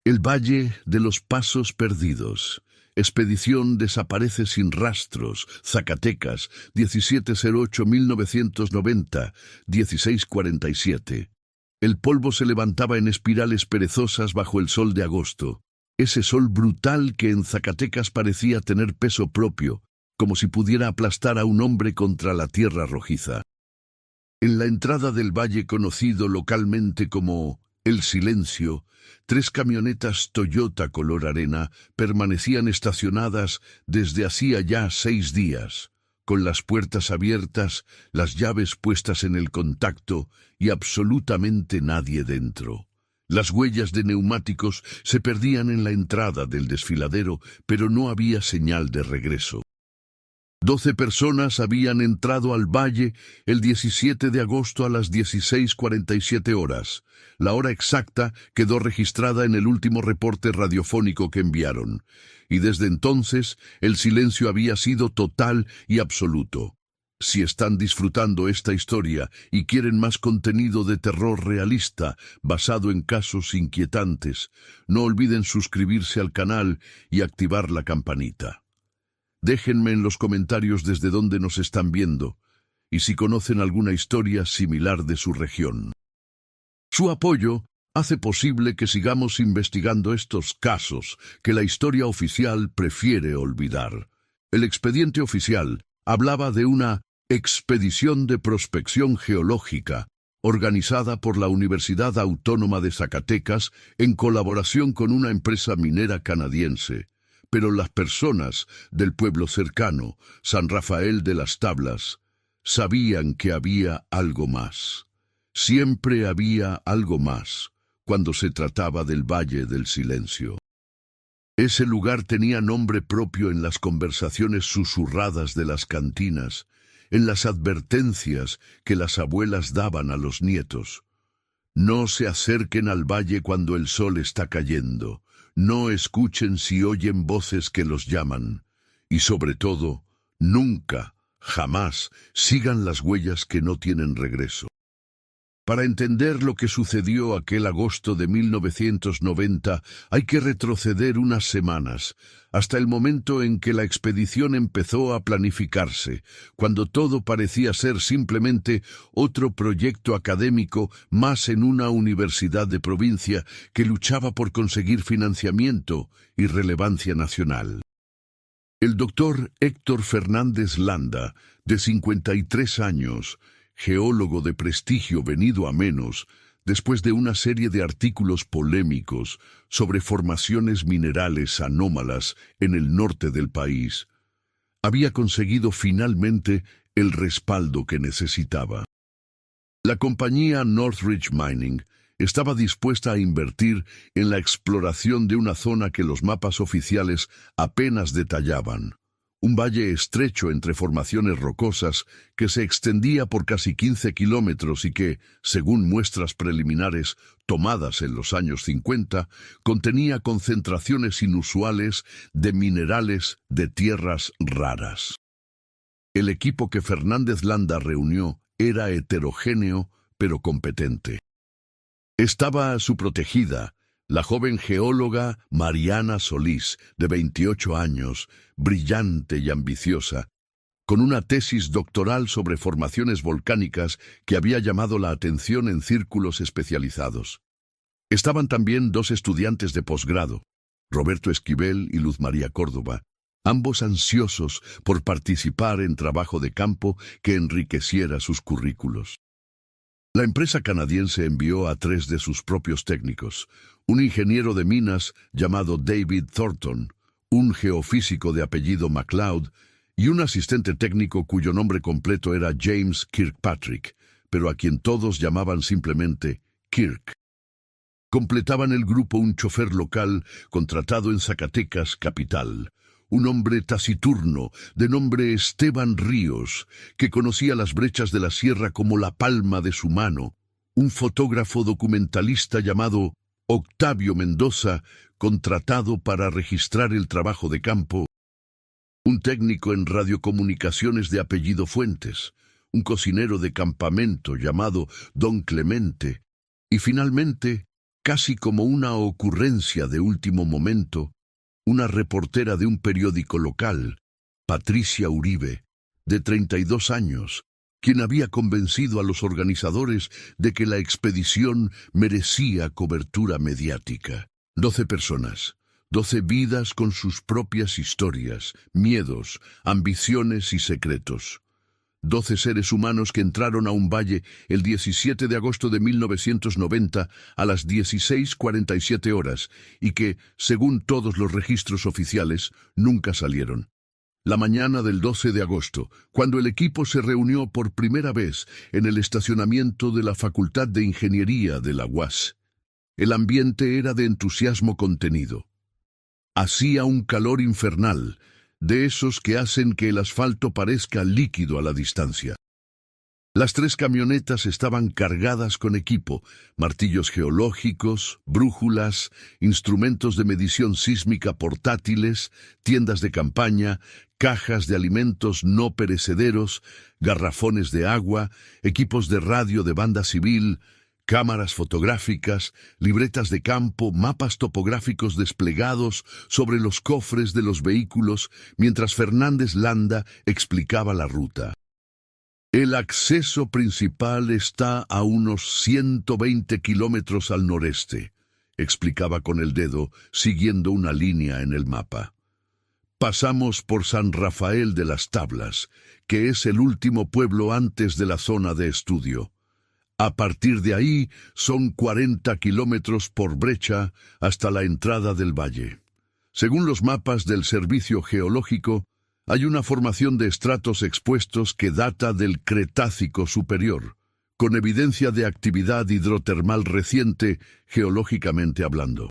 El Valle de los Pasos Perdidos. Expedición desaparece sin rastros. Zacatecas, 1708-1990, 1647. El polvo se levantaba en espirales perezosas bajo el sol de agosto. Ese sol brutal que en Zacatecas parecía tener peso propio, como si pudiera aplastar a un hombre contra la tierra rojiza. En la entrada del valle conocido localmente como El Silencio, 3 camionetas Toyota color arena permanecían estacionadas desde hacía ya 6 días, con las puertas abiertas, las llaves puestas en el contacto y absolutamente nadie dentro. Las huellas de neumáticos se perdían en la entrada del desfiladero, pero no había señal de regreso. 12 personas habían entrado al valle el 17 de agosto a las 16:47 horas. La hora exacta quedó registrada en el último reporte radiofónico que enviaron, y desde entonces el silencio había sido total y absoluto. Si están disfrutando esta historia y quieren más contenido de terror realista basado en casos inquietantes, no olviden suscribirse al canal y activar la campanita. Déjenme en los comentarios desde dónde nos están viendo y si conocen alguna historia similar de su región. Su apoyo hace posible que sigamos investigando estos casos que la historia oficial prefiere olvidar. El expediente oficial hablaba de una expedición de prospección geológica organizada por la Universidad Autónoma de Zacatecas en colaboración con una empresa minera canadiense. Pero las personas del pueblo cercano, San Rafael de las Tablas, sabían que había algo más. Siempre había algo más cuando se trataba del Valle del Silencio. Ese lugar tenía nombre propio en las conversaciones susurradas de las cantinas, en las advertencias que las abuelas daban a los nietos. No se acerquen al valle cuando el sol está cayendo. No escuchen si oyen voces que los llaman. Y sobre todo, nunca, jamás, sigan las huellas que no tienen regreso. Para entender lo que sucedió aquel agosto de 1990, hay que retroceder unas semanas, hasta el momento en que la expedición empezó a planificarse, cuando todo parecía ser simplemente otro proyecto académico más en una universidad de provincia que luchaba por conseguir financiamiento y relevancia nacional. El doctor Héctor Fernández Landa, de 53 años, geólogo de prestigio venido a menos, después de una serie de artículos polémicos sobre formaciones minerales anómalas en el norte del país, había conseguido finalmente el respaldo que necesitaba. La compañía Northridge Mining estaba dispuesta a invertir en la exploración de una zona que los mapas oficiales apenas detallaban. Un valle estrecho entre formaciones rocosas que se extendía por casi 15 kilómetros y que, según muestras preliminares tomadas en los años 50, contenía concentraciones inusuales de minerales de tierras raras. El equipo que Fernández Landa reunió era heterogéneo pero competente. Estaba su protegida, la joven geóloga Mariana Solís, de 28 años, brillante y ambiciosa, con una tesis doctoral sobre formaciones volcánicas que había llamado la atención en círculos especializados. Estaban también 2 estudiantes de posgrado, Roberto Esquivel y Luz María Córdoba, ambos ansiosos por participar en trabajo de campo que enriqueciera sus currículos. La empresa canadiense envió a 3 de sus propios técnicos, un ingeniero de minas llamado David Thornton, un geofísico de apellido MacLeod y un asistente técnico cuyo nombre completo era James Kirkpatrick, pero a quien todos llamaban simplemente Kirk. Completaban el grupo un chofer local contratado en Zacatecas, capital, un hombre taciturno de nombre Esteban Ríos, que conocía las brechas de la sierra como la palma de su mano, un fotógrafo documentalista llamado Octavio Mendoza, contratado para registrar el trabajo de campo, un técnico en radiocomunicaciones de apellido Fuentes, un cocinero de campamento llamado Don Clemente, y finalmente casi como una ocurrencia de último momento, una reportera de un periódico local, Patricia Uribe, de 32 años, quien había convencido a los organizadores de que la expedición merecía cobertura mediática. 12 personas, 12 vidas con sus propias historias, miedos, ambiciones y secretos. 12 seres humanos que entraron a un valle el 17 de agosto de 1990 a las 16:47 horas y que, según todos los registros oficiales, nunca salieron. La mañana del 12 de agosto, cuando el equipo se reunió por primera vez en el estacionamiento de la Facultad de Ingeniería de la UAS, el ambiente era de entusiasmo contenido. Hacía un calor infernal, de esos que hacen que el asfalto parezca líquido a la distancia. Las 3 camionetas estaban cargadas con equipo, martillos geológicos, brújulas, instrumentos de medición sísmica portátiles, tiendas de campaña, cajas de alimentos no perecederos, garrafones de agua, equipos de radio de banda civil, cámaras fotográficas, libretas de campo, mapas topográficos desplegados sobre los cofres de los vehículos, mientras Fernández Landa explicaba la ruta. El acceso principal está a unos 120 kilómetros al noreste, explicaba con el dedo, siguiendo una línea en el mapa. Pasamos por San Rafael de las Tablas, que es el último pueblo antes de la zona de estudio. A partir de ahí son 40 kilómetros por brecha hasta la entrada del valle. Según los mapas del Servicio Geológico, hay una formación de estratos expuestos que data del Cretácico superior, con evidencia de actividad hidrotermal reciente, geológicamente hablando.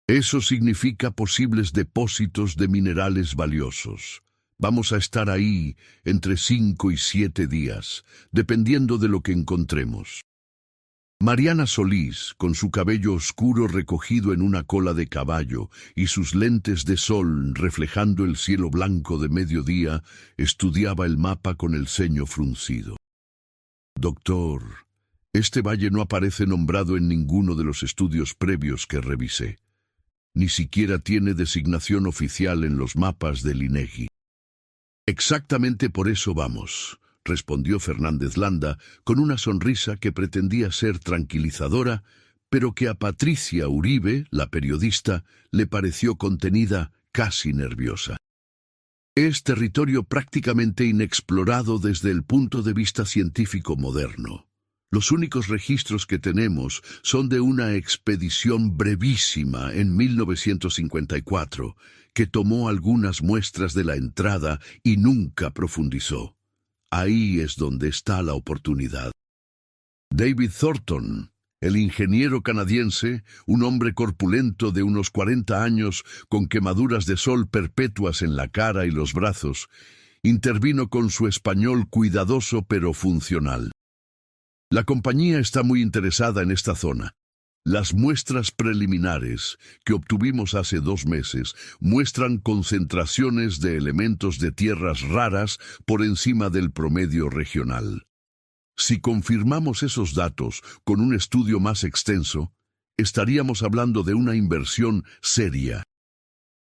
Eso significa posibles depósitos de minerales valiosos. Vamos a estar ahí entre 5 y 7 días, dependiendo de lo que encontremos. Mariana Solís, con su cabello oscuro recogido en una cola de caballo y sus lentes de sol reflejando el cielo blanco de mediodía, estudiaba el mapa con el ceño fruncido. Doctor, este valle no aparece nombrado en ninguno de los estudios previos que revisé. Ni siquiera tiene designación oficial en los mapas del INEGI. Exactamente por eso vamos, respondió Fernández Landa con una sonrisa que pretendía ser tranquilizadora, pero que a Patricia Uribe, la periodista, le pareció contenida, casi nerviosa. Es territorio prácticamente inexplorado desde el punto de vista científico moderno. Los únicos registros que tenemos son de una expedición brevísima en 1954, que tomó algunas muestras de la entrada y nunca profundizó. Ahí es donde está la oportunidad. David Thornton, el ingeniero canadiense, un hombre corpulento de unos 40 años con quemaduras de sol perpetuas en la cara y los brazos, intervino con su español cuidadoso pero funcional. La compañía está muy interesada en esta zona. Las muestras preliminares que obtuvimos hace 2 meses muestran concentraciones de elementos de tierras raras por encima del promedio regional. Si confirmamos esos datos con un estudio más extenso, estaríamos hablando de una inversión seria.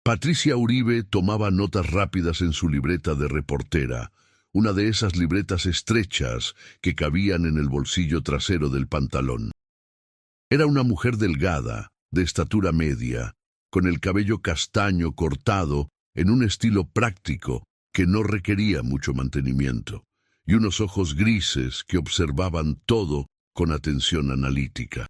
Patricia Uribe tomaba notas rápidas en su libreta de reportera, una de esas libretas estrechas que cabían en el bolsillo trasero del pantalón. Era una mujer delgada, de estatura media, con el cabello castaño cortado en un estilo práctico que no requería mucho mantenimiento, y unos ojos grises que observaban todo con atención analítica.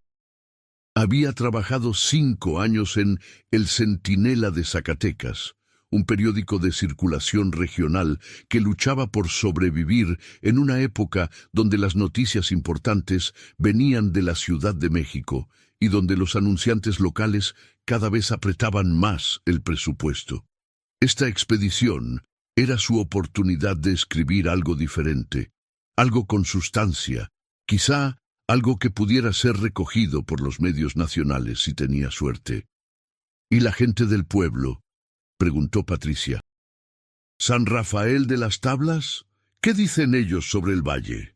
Había trabajado 5 años en El Centinela de Zacatecas, un periódico de circulación regional que luchaba por sobrevivir en una época donde las noticias importantes venían de la Ciudad de México y donde los anunciantes locales cada vez apretaban más el presupuesto. Esta expedición era su oportunidad de escribir algo diferente, algo con sustancia, quizá algo que pudiera ser recogido por los medios nacionales si tenía suerte. ¿Y la gente del pueblo?, preguntó Patricia. ¿San Rafael de las Tablas? ¿Qué dicen ellos sobre el valle?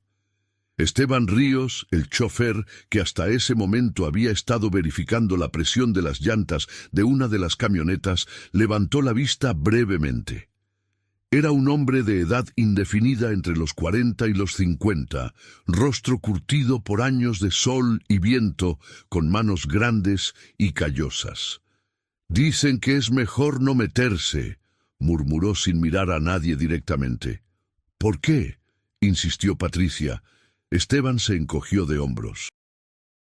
Esteban Ríos, el chofer, que hasta ese momento había estado verificando la presión de las llantas de una de las camionetas, levantó la vista brevemente. Era un hombre de edad indefinida entre los 40 y los 50, rostro curtido por años de sol y viento, con manos grandes y callosas. «Dicen que es mejor no meterse», murmuró sin mirar a nadie directamente. «¿Por qué?», insistió Patricia. Esteban se encogió de hombros.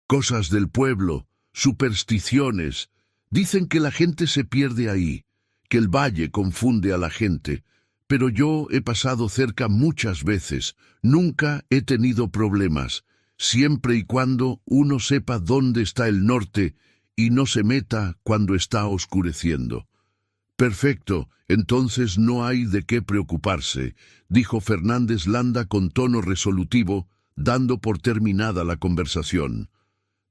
«Cosas del pueblo, supersticiones. Dicen que la gente se pierde ahí, que el valle confunde a la gente. Pero yo he pasado cerca muchas veces, nunca he tenido problemas, siempre y cuando uno sepa dónde está el norte y no se meta cuando está oscureciendo». «Perfecto, entonces no hay de qué preocuparse», dijo Fernández Landa con tono resolutivo, dando por terminada la conversación.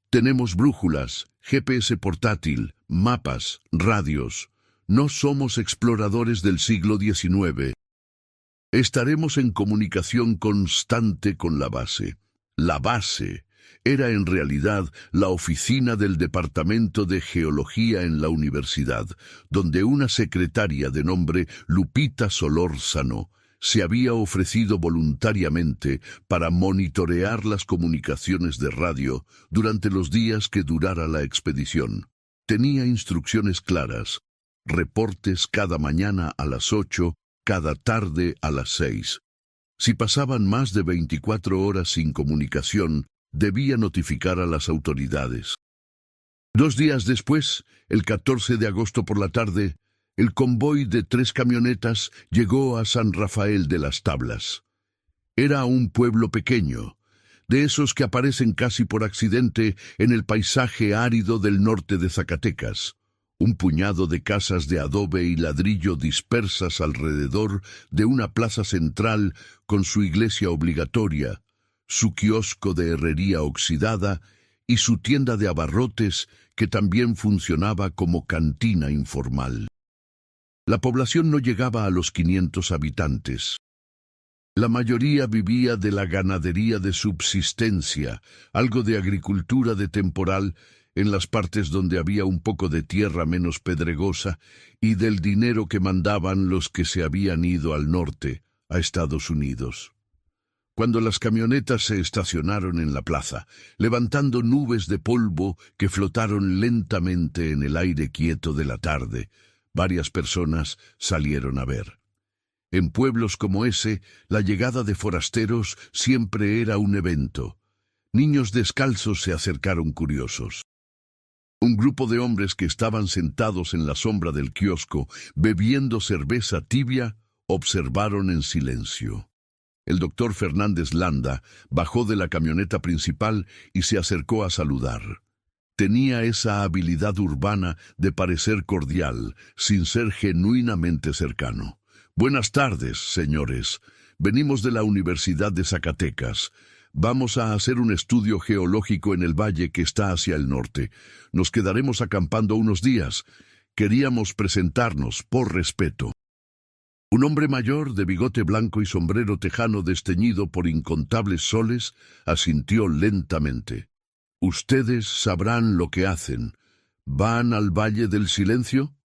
«Tenemos brújulas, GPS portátil, mapas, radios. No somos exploradores del siglo XIX. Estaremos en comunicación constante con la base». La base era en realidad la oficina del Departamento de Geología en la universidad, donde una secretaria de nombre Lupita Solórzano se había ofrecido voluntariamente para monitorear las comunicaciones de radio durante los días que durara la expedición. Tenía instrucciones claras, reportes cada mañana a las 8, cada tarde a las 6. Si pasaban más de 24 horas sin comunicación, debía notificar a las autoridades. 2 días después, el 14 de agosto por la tarde, el convoy de 3 camionetas llegó a San Rafael de las Tablas. Era un pueblo pequeño, de esos que aparecen casi por accidente en el paisaje árido del norte de Zacatecas. Un puñado de casas de adobe y ladrillo dispersas alrededor de una plaza central con su iglesia obligatoria, su kiosco de herrería oxidada y su tienda de abarrotes que también funcionaba como cantina informal. La población no llegaba a los 500 habitantes. La mayoría vivía de la ganadería de subsistencia, algo de agricultura de temporal en las partes donde había un poco de tierra menos pedregosa y del dinero que mandaban los que se habían ido al norte, a Estados Unidos. Cuando las camionetas se estacionaron en la plaza, levantando nubes de polvo que flotaron lentamente en el aire quieto de la tarde, varias personas salieron a ver. En pueblos como ese, la llegada de forasteros siempre era un evento. Niños descalzos se acercaron curiosos. Un grupo de hombres que estaban sentados en la sombra del kiosco, bebiendo cerveza tibia, observaron en silencio. El doctor Fernández Landa bajó de la camioneta principal y se acercó a saludar. Tenía esa habilidad urbana de parecer cordial, sin ser genuinamente cercano. «Buenas tardes, señores. Venimos de la Universidad de Zacatecas. Vamos a hacer un estudio geológico en el valle que está hacia el norte. Nos quedaremos acampando unos días. Queríamos presentarnos, por respeto». Un hombre mayor, de bigote blanco y sombrero tejano desteñido por incontables soles, asintió lentamente. «Ustedes sabrán lo que hacen. ¿Van al Valle del Silencio?»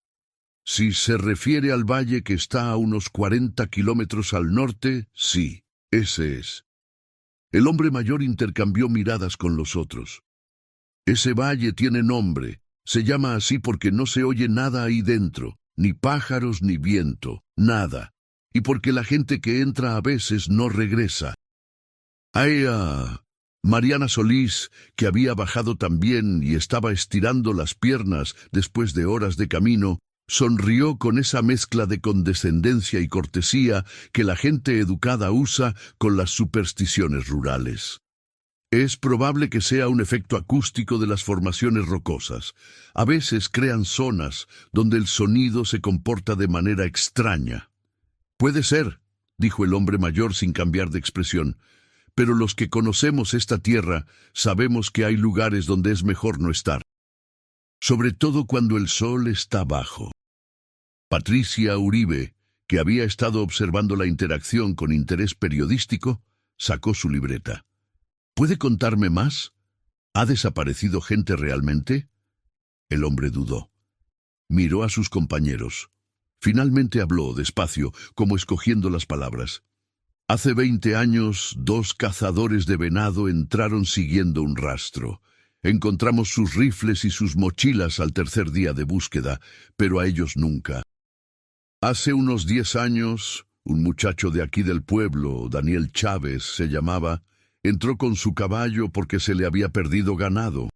Si se refiere al valle que está a unos 40 kilómetros al norte, sí, ese es. El hombre mayor intercambió miradas con los otros. «Ese valle tiene nombre. Se llama así porque no se oye nada ahí dentro, ni pájaros ni viento, nada. Y porque la gente que entra a veces no regresa». Mariana Solís, que había bajado también y estaba estirando las piernas después de horas de camino, sonrió con esa mezcla de condescendencia y cortesía que la gente educada usa con las supersticiones rurales. «Es probable que sea un efecto acústico de las formaciones rocosas. A veces crean zonas donde el sonido se comporta de manera extraña». «Puede ser», dijo el hombre mayor sin cambiar de expresión, «pero los que conocemos esta tierra sabemos que hay lugares donde es mejor no estar. Sobre todo cuando el sol está bajo». Patricia Uribe, que había estado observando la interacción con interés periodístico, sacó su libreta. ¿Puede contarme más? ¿Ha desaparecido gente realmente? El hombre dudó. Miró a sus compañeros. Finalmente habló despacio, como escogiendo las palabras. Hace 20 años, 2 cazadores de venado entraron siguiendo un rastro. Encontramos sus rifles y sus mochilas al tercer día de búsqueda, pero a ellos nunca. Hace unos 10 años, un muchacho de aquí del pueblo, Daniel Chávez se llamaba, entró con su caballo porque se le había perdido ganado.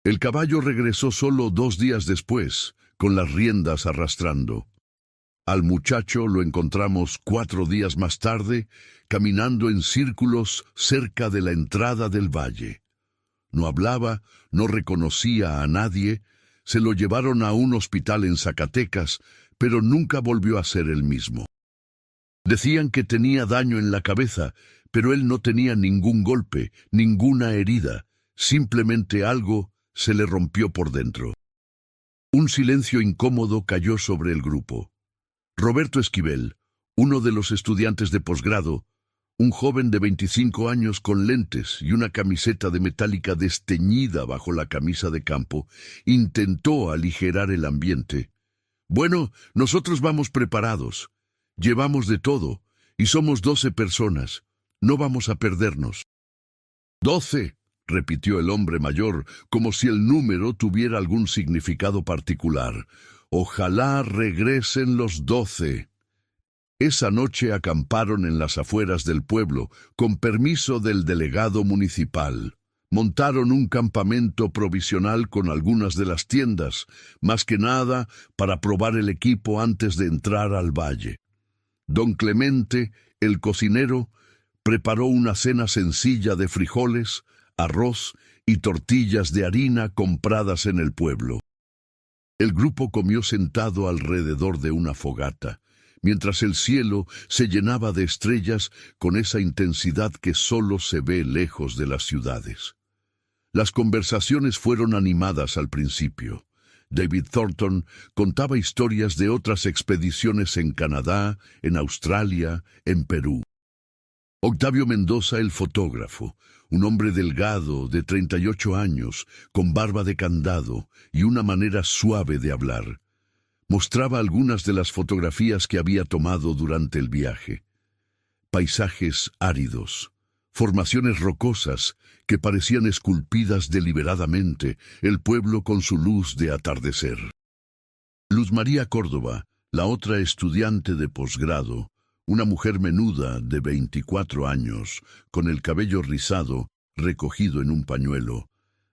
El caballo regresó solo 2 días después, con las riendas arrastrando. Al muchacho lo encontramos 4 días más tarde, caminando en círculos cerca de la entrada del valle. No hablaba, no reconocía a nadie, se lo llevaron a un hospital en Zacatecas, pero nunca volvió a ser el mismo. Decían que tenía daño en la cabeza, pero él no tenía ningún golpe, ninguna herida, simplemente algo se le rompió por dentro. Un silencio incómodo cayó sobre el grupo. Roberto Esquivel, uno de los estudiantes de posgrado, un joven de 25 años con lentes y una camiseta de metálica desteñida bajo la camisa de campo, intentó aligerar el ambiente. Bueno, nosotros vamos preparados. Llevamos de todo, y somos 12 personas. No vamos a perdernos. 12, repitió el hombre mayor, como si el número tuviera algún significado particular. Ojalá regresen los 12. Esa noche acamparon en las afueras del pueblo, con permiso del delegado municipal. Montaron un campamento provisional con algunas de las tiendas, más que nada para probar el equipo antes de entrar al valle. Don Clemente, el cocinero, preparó una cena sencilla de frijoles, arroz y tortillas de harina compradas en el pueblo. El grupo comió sentado alrededor de una fogata, mientras el cielo se llenaba de estrellas con esa intensidad que solo se ve lejos de las ciudades. Las conversaciones fueron animadas al principio. David Thornton contaba historias de otras expediciones en Canadá, en Australia, en Perú. Octavio Mendoza, el fotógrafo, un hombre delgado de 38 años, con barba de candado y una manera suave de hablar, mostraba algunas de las fotografías que había tomado durante el viaje. Paisajes áridos, formaciones rocosas que parecían esculpidas deliberadamente, el pueblo con su luz de atardecer. Luz María Córdoba, la otra estudiante de posgrado, una mujer menuda de 24 años, con el cabello rizado, recogido en un pañuelo,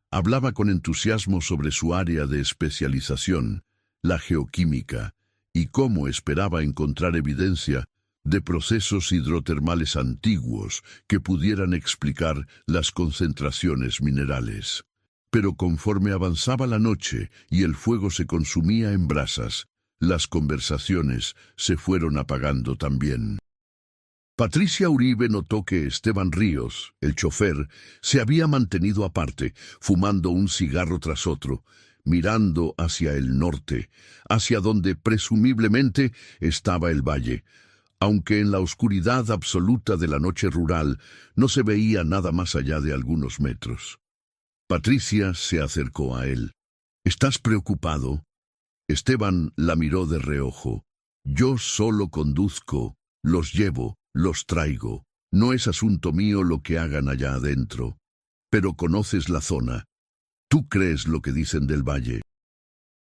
hablaba con entusiasmo sobre su área de especialización, la geoquímica, y cómo esperaba encontrar evidencia de procesos hidrotermales antiguos que pudieran explicar las concentraciones minerales. Pero conforme avanzaba la noche y el fuego se consumía en brasas, las conversaciones se fueron apagando también. Patricia Uribe notó que Esteban Ríos, el chofer, se había mantenido aparte, fumando un cigarro tras otro, mirando hacia el norte, hacia donde presumiblemente estaba el valle, aunque en la oscuridad absoluta de la noche rural no se veía nada más allá de algunos metros. Patricia se acercó a él. ¿Estás preocupado? Esteban la miró de reojo. Yo solo conduzco, los llevo, los traigo. No es asunto mío lo que hagan allá adentro. Pero conoces la zona. Tú crees lo que dicen del valle.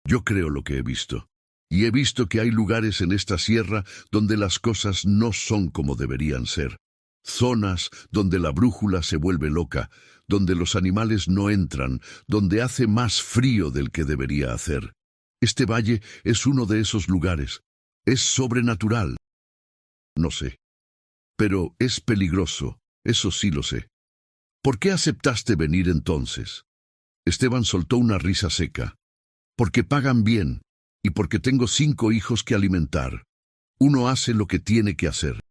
Yo creo lo que he visto. Y he visto que hay lugares en esta sierra donde las cosas no son como deberían ser. Zonas donde la brújula se vuelve loca, donde los animales no entran, donde hace más frío del que debería hacer. Este valle es uno de esos lugares. Es sobrenatural. No sé. Pero es peligroso, eso sí lo sé. ¿Por qué aceptaste venir entonces? Esteban soltó una risa seca. Porque pagan bien, y porque tengo 5 hijos que alimentar. Uno hace lo que tiene que hacer.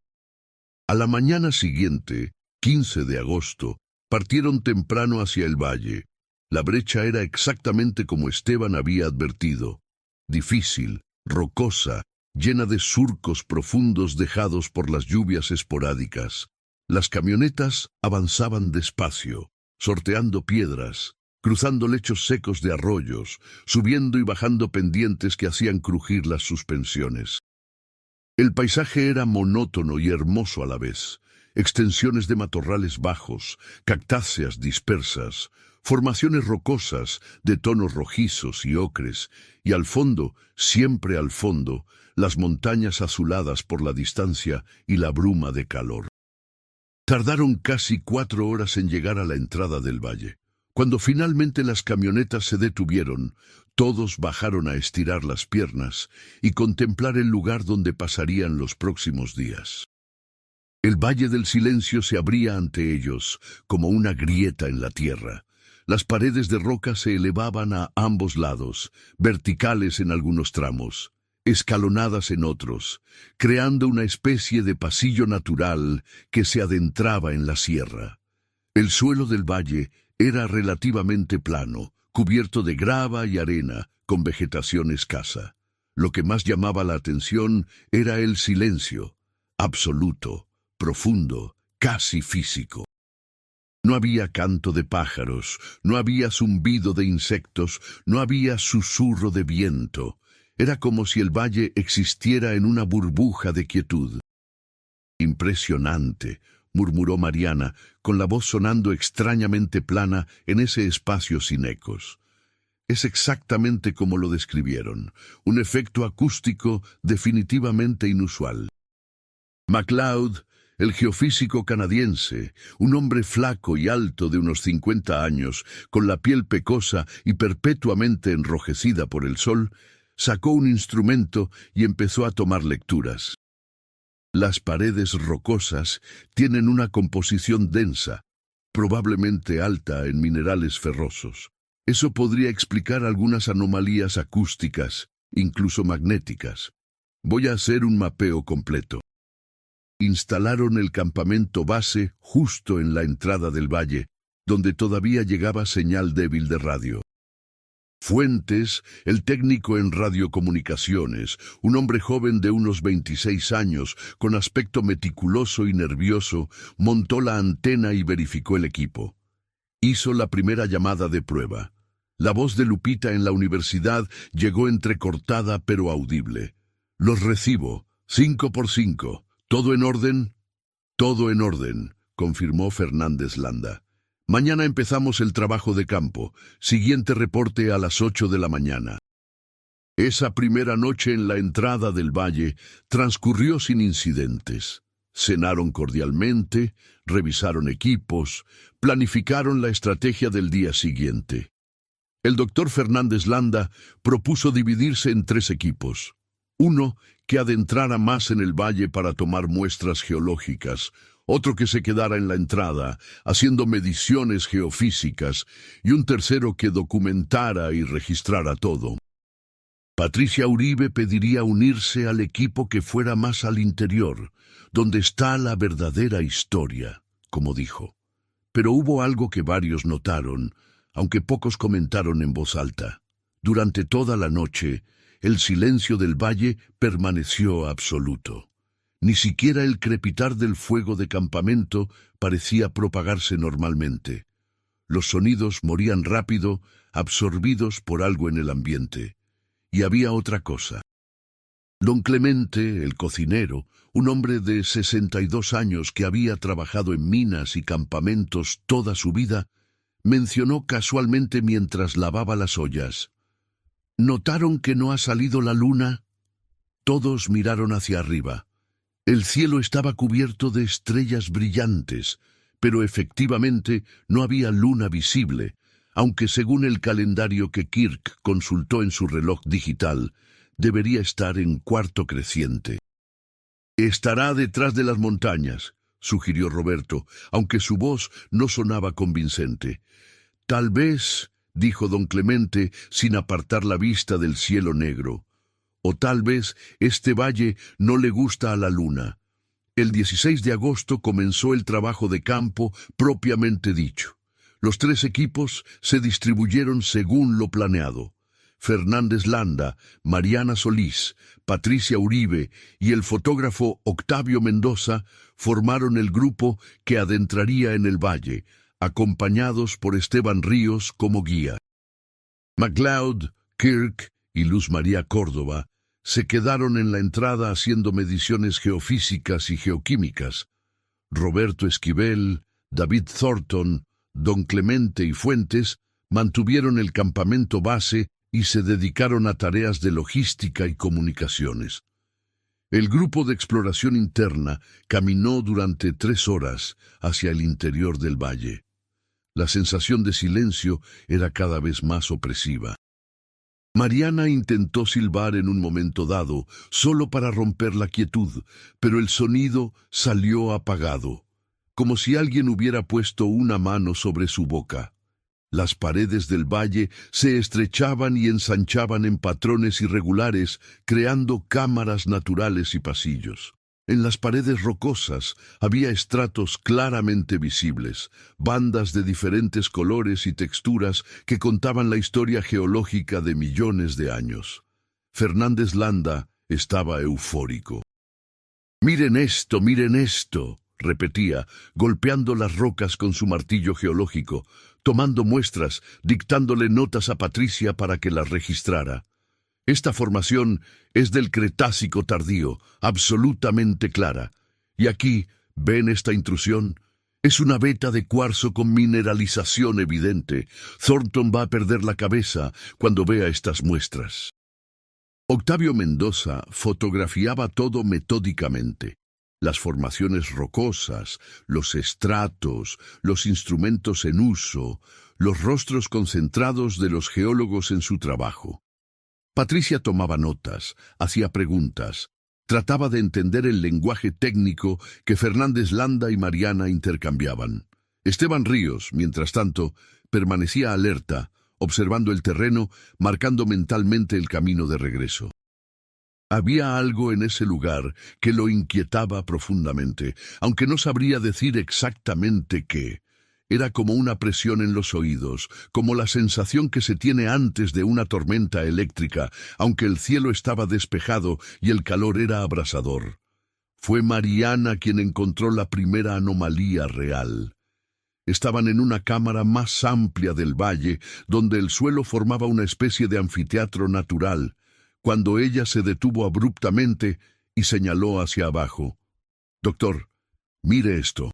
A la mañana siguiente, 15 de agosto, partieron temprano hacia el valle. La brecha era exactamente como Esteban había advertido. Difícil, rocosa, llena de surcos profundos dejados por las lluvias esporádicas. Las camionetas avanzaban despacio, sorteando piedras, cruzando lechos secos de arroyos, subiendo y bajando pendientes que hacían crujir las suspensiones. El paisaje era monótono y hermoso a la vez. Extensiones de matorrales bajos, cactáceas dispersas, formaciones rocosas de tonos rojizos y ocres, y al fondo, siempre al fondo, las montañas azuladas por la distancia y la bruma de calor. Tardaron casi 4 horas en llegar a la entrada del valle. Cuando finalmente las camionetas se detuvieron, todos bajaron a estirar las piernas y contemplar el lugar donde pasarían los próximos días. El Valle del Silencio se abría ante ellos como una grieta en la tierra. Las paredes de roca se elevaban a ambos lados, verticales en algunos tramos, escalonadas en otros, creando una especie de pasillo natural que se adentraba en la sierra. El suelo del valle era relativamente plano, cubierto de grava y arena, con vegetación escasa. Lo que más llamaba la atención era el silencio, absoluto, profundo, casi físico. No había canto de pájaros, no había zumbido de insectos, no había susurro de viento. Era como si el valle existiera en una burbuja de quietud. Impresionante, murmuró Mariana, con la voz sonando extrañamente plana en ese espacio sin ecos. Es exactamente como lo describieron, un efecto acústico definitivamente inusual. MacLeod, el geofísico canadiense, un hombre flaco y alto de unos 50 años, con la piel pecosa y perpetuamente enrojecida por el sol, sacó un instrumento y empezó a tomar lecturas. Las paredes rocosas tienen una composición densa, probablemente alta en minerales ferrosos. Eso podría explicar algunas anomalías acústicas, incluso magnéticas. Voy a hacer un mapeo completo. Instalaron el campamento base justo en la entrada del valle, donde todavía llegaba señal débil de radio. Fuentes, el técnico en radiocomunicaciones, un hombre joven de unos 26 años, con aspecto meticuloso y nervioso, montó la antena y verificó el equipo. Hizo la primera llamada de prueba. La voz de Lupita en la universidad llegó entrecortada pero audible. Los recibo, 5 por 5. ¿Todo en orden? Todo en orden, confirmó Fernández Landa. Mañana empezamos el trabajo de campo. Siguiente reporte a las 8 de la mañana. Esa primera noche en la entrada del valle transcurrió sin incidentes. Cenaron cordialmente, revisaron equipos, planificaron la estrategia del día siguiente. El doctor Fernández Landa propuso dividirse en 3 equipos. Uno que adentrara más en el valle para tomar muestras geológicas, otro que se quedara en la entrada, haciendo mediciones geofísicas, y un tercero que documentara y registrara todo. Patricia Uribe pediría unirse al equipo que fuera más al interior, donde está la verdadera historia, como dijo. Pero hubo algo que varios notaron, aunque pocos comentaron en voz alta. Durante toda la noche, el silencio del valle permaneció absoluto. Ni siquiera el crepitar del fuego de campamento parecía propagarse normalmente. Los sonidos morían rápido, absorbidos por algo en el ambiente. Y había otra cosa. Don Clemente, el cocinero, un hombre de 62 años que había trabajado en minas y campamentos toda su vida, mencionó casualmente mientras lavaba las ollas: ¿Notaron que no ha salido la luna? Todos miraron hacia arriba. El cielo estaba cubierto de estrellas brillantes, pero efectivamente no había luna visible, aunque según el calendario que Kirk consultó en su reloj digital, debería estar en cuarto creciente. «Estará detrás de las montañas», sugirió Roberto, aunque su voz no sonaba convincente. «Tal vez», dijo don Clemente, sin apartar la vista del cielo negro. «O tal vez este valle no le gusta a la luna». El 16 de agosto comenzó el trabajo de campo propiamente dicho. Los 3 equipos se distribuyeron según lo planeado. Fernández Landa, Mariana Solís, Patricia Uribe y el fotógrafo Octavio Mendoza formaron el grupo que adentraría en el valle, acompañados por Esteban Ríos como guía. MacLeod, Kirk y Luz María Córdoba se quedaron en la entrada haciendo mediciones geofísicas y geoquímicas. Roberto Esquivel, David Thornton, Don Clemente y Fuentes mantuvieron el campamento base y se dedicaron a tareas de logística y comunicaciones. El grupo de exploración interna caminó durante 3 horas hacia el interior del valle. La sensación de silencio era cada vez más opresiva. Mariana intentó silbar en un momento dado, solo para romper la quietud, pero el sonido salió apagado, como si alguien hubiera puesto una mano sobre su boca. Las paredes del valle se estrechaban y ensanchaban en patrones irregulares, creando cámaras naturales y pasillos. En las paredes rocosas había estratos claramente visibles, bandas de diferentes colores y texturas que contaban la historia geológica de millones de años. Fernández Landa estaba eufórico. «Miren esto», repetía, golpeando las rocas con su martillo geológico, tomando muestras, dictándole notas a Patricia para que las registrara. Esta formación es del Cretácico tardío, absolutamente clara. Y aquí, ¿ven esta intrusión? Es una veta de cuarzo con mineralización evidente. Thornton va a perder la cabeza cuando vea estas muestras. Octavio Mendoza fotografiaba todo metódicamente. Las formaciones rocosas, los estratos, los instrumentos en uso, los rostros concentrados de los geólogos en su trabajo. Patricia tomaba notas, hacía preguntas, trataba de entender el lenguaje técnico que Fernández Landa y Mariana intercambiaban. Esteban Ríos, mientras tanto, permanecía alerta, observando el terreno, marcando mentalmente el camino de regreso. Había algo en ese lugar que lo inquietaba profundamente, aunque no sabría decir exactamente qué. Era como una presión en los oídos, como la sensación que se tiene antes de una tormenta eléctrica, aunque el cielo estaba despejado y el calor era abrasador. Fue Mariana quien encontró la primera anomalía real. Estaban en una cámara más amplia del valle, donde el suelo formaba una especie de anfiteatro natural, cuando ella se detuvo abruptamente y señaló hacia abajo. «Doctor, mire esto».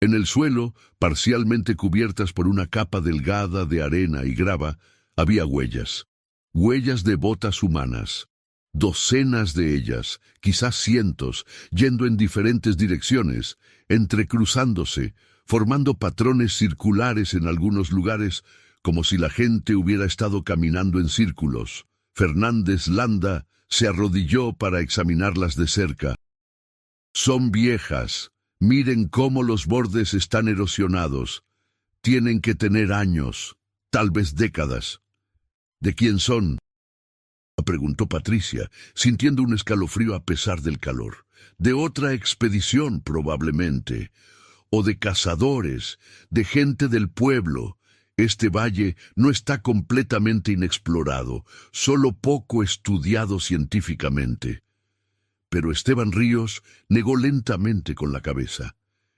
En el suelo, parcialmente cubiertas por una capa delgada de arena y grava, había huellas. Huellas de botas humanas. Docenas de ellas, quizás cientos, yendo en diferentes direcciones, entrecruzándose, formando patrones circulares en algunos lugares, como si la gente hubiera estado caminando en círculos. Fernández Landa se arrodilló para examinarlas de cerca. «Son viejas. Miren cómo los bordes están erosionados. Tienen que tener años, tal vez décadas». «¿De quién son?», preguntó Patricia, sintiendo un escalofrío a pesar del calor. «De otra expedición, probablemente. O de cazadores, de gente del pueblo. Este valle no está completamente inexplorado, solo poco estudiado científicamente». Pero Esteban Ríos negó lentamente con la cabeza.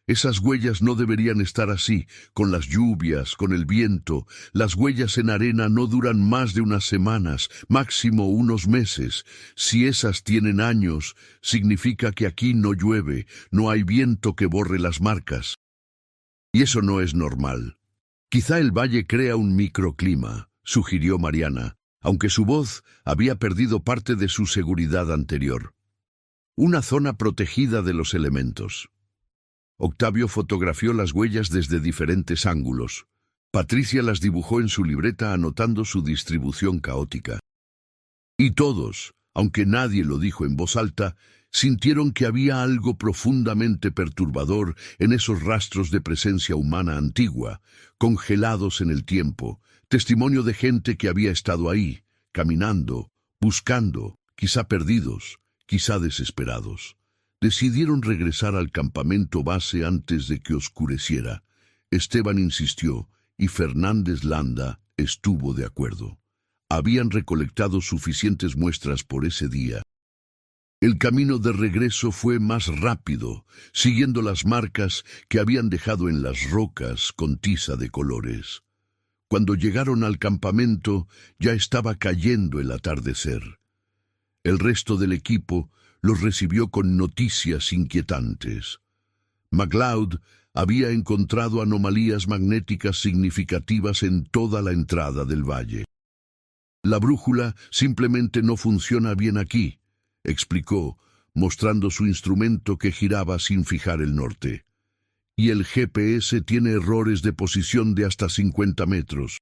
Esas huellas no deberían estar así, con las lluvias, con el viento. Las huellas en arena no duran más de unas semanas, máximo unos meses. Si esas tienen años, significa que aquí no llueve, no hay viento que borre las marcas. Y eso no es normal. «Quizá el valle crea un microclima», sugirió Mariana, aunque su voz había perdido parte de su seguridad anterior. «Una zona protegida de los elementos». Octavio fotografió las huellas desde diferentes ángulos. Patricia las dibujó en su libreta anotando su distribución caótica. Y todos, aunque nadie lo dijo en voz alta, sintieron que había algo profundamente perturbador en esos rastros de presencia humana antigua, congelados en el tiempo, testimonio de gente que había estado ahí, caminando, buscando, quizá perdidos, quizá desesperados. Decidieron regresar al campamento base antes de que oscureciera. Esteban insistió y Fernández Landa estuvo de acuerdo. Habían recolectado suficientes muestras por ese día. El camino de regreso fue más rápido, siguiendo las marcas que habían dejado en las rocas con tiza de colores. Cuando llegaron al campamento, ya estaba cayendo el atardecer. El resto del equipo los recibió con noticias inquietantes. MacLeod había encontrado anomalías magnéticas significativas en toda la entrada del valle. La brújula simplemente no funciona bien aquí, explicó, mostrando su instrumento que giraba sin fijar el norte. Y el GPS tiene errores de posición de hasta 50 metros.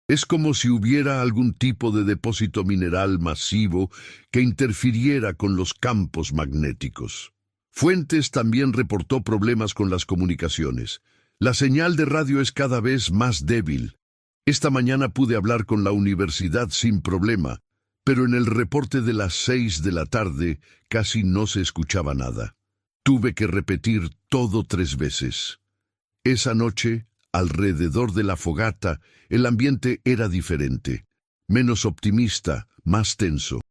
Es como si hubiera algún tipo de depósito mineral masivo que interfiriera con los campos magnéticos. Fuentes también reportó problemas con las comunicaciones. La señal de radio es cada vez más débil. Esta mañana pude hablar con la universidad sin problema, pero en el reporte de las 6 de la tarde casi no se escuchaba nada. Tuve que repetir todo 3 veces. Esa noche, alrededor de la fogata, el ambiente era diferente, menos optimista, más tenso.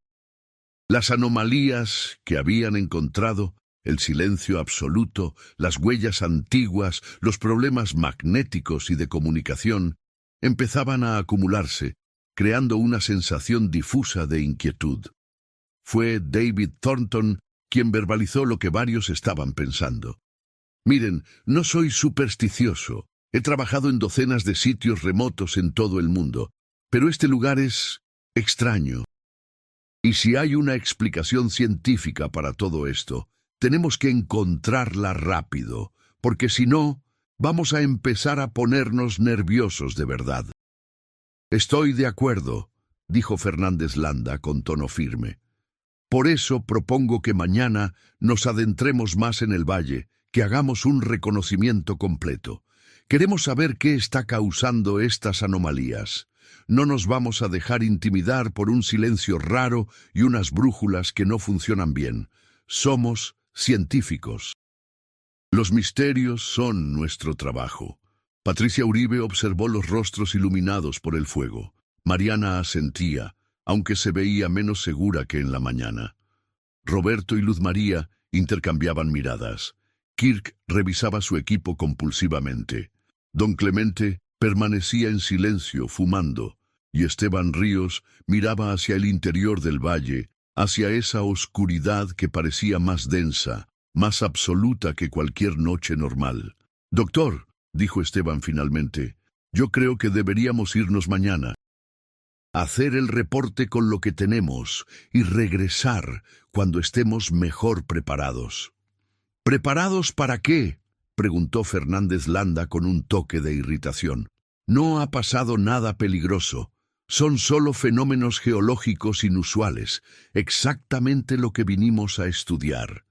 Las anomalías que habían encontrado, el silencio absoluto, las huellas antiguas, los problemas magnéticos y de comunicación, empezaban a acumularse, creando una sensación difusa de inquietud. Fue David Thornton quien verbalizó lo que varios estaban pensando. Miren, no soy supersticioso. He trabajado en docenas de sitios remotos en todo el mundo, pero este lugar es extraño. Y si hay una explicación científica para todo esto, tenemos que encontrarla rápido, porque si no, vamos a empezar a ponernos nerviosos de verdad. Estoy de acuerdo, dijo Fernández Landa con tono firme. Por eso propongo que mañana nos adentremos más en el valle, que hagamos un reconocimiento completo. Queremos saber qué está causando estas anomalías. No nos vamos a dejar intimidar por un silencio raro y unas brújulas que no funcionan bien. Somos científicos. Los misterios son nuestro trabajo. Patricia Uribe observó los rostros iluminados por el fuego. Mariana asentía, aunque se veía menos segura que en la mañana. Roberto y Luz María intercambiaban miradas. Kirk revisaba su equipo compulsivamente. Don Clemente permanecía en silencio, fumando, y Esteban Ríos miraba hacia el interior del valle, hacia esa oscuridad que parecía más densa, más absoluta que cualquier noche normal. «Doctor», dijo Esteban finalmente, «yo creo que deberíamos irnos mañana. Hacer el reporte con lo que tenemos y regresar cuando estemos mejor preparados». «¿Preparados para qué?», preguntó Fernández Landa con un toque de irritación. «No ha pasado nada peligroso. Son solo fenómenos geológicos inusuales, exactamente lo que vinimos a estudiar.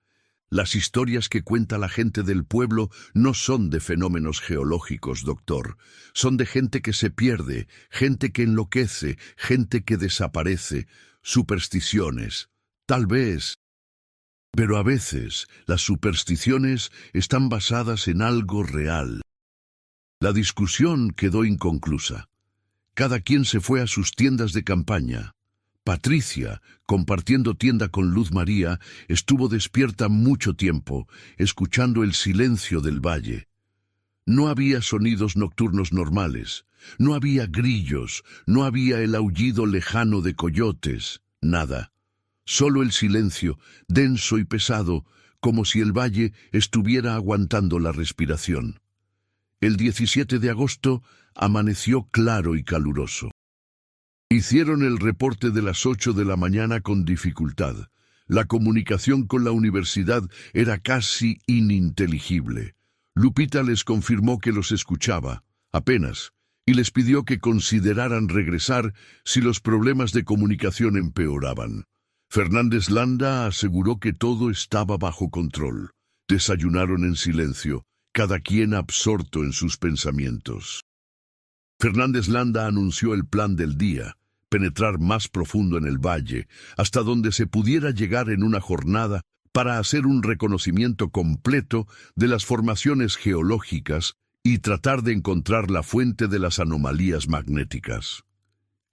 Las historias que cuenta la gente del pueblo no son de fenómenos geológicos, doctor. Son de gente que se pierde, gente que enloquece, gente que desaparece, supersticiones. Tal vez. Pero a veces las supersticiones están basadas en algo real». La discusión quedó inconclusa. Cada quien se fue a sus tiendas de campaña. Patricia, compartiendo tienda con Luz María, estuvo despierta mucho tiempo, escuchando el silencio del valle. No había sonidos nocturnos normales, no había grillos, no había el aullido lejano de coyotes, nada. Solo el silencio, denso y pesado, como si el valle estuviera aguantando la respiración. El 17 de agosto amaneció claro y caluroso. Hicieron el reporte de las 8 de la mañana con dificultad. La comunicación con la universidad era casi ininteligible. Lupita les confirmó que los escuchaba, apenas, y les pidió que consideraran regresar si los problemas de comunicación empeoraban. Fernández Landa aseguró que todo estaba bajo control. Desayunaron en silencio, cada quien absorto en sus pensamientos. Fernández Landa anunció el plan del día: penetrar más profundo en el valle, hasta donde se pudiera llegar en una jornada para hacer un reconocimiento completo de las formaciones geológicas y tratar de encontrar la fuente de las anomalías magnéticas.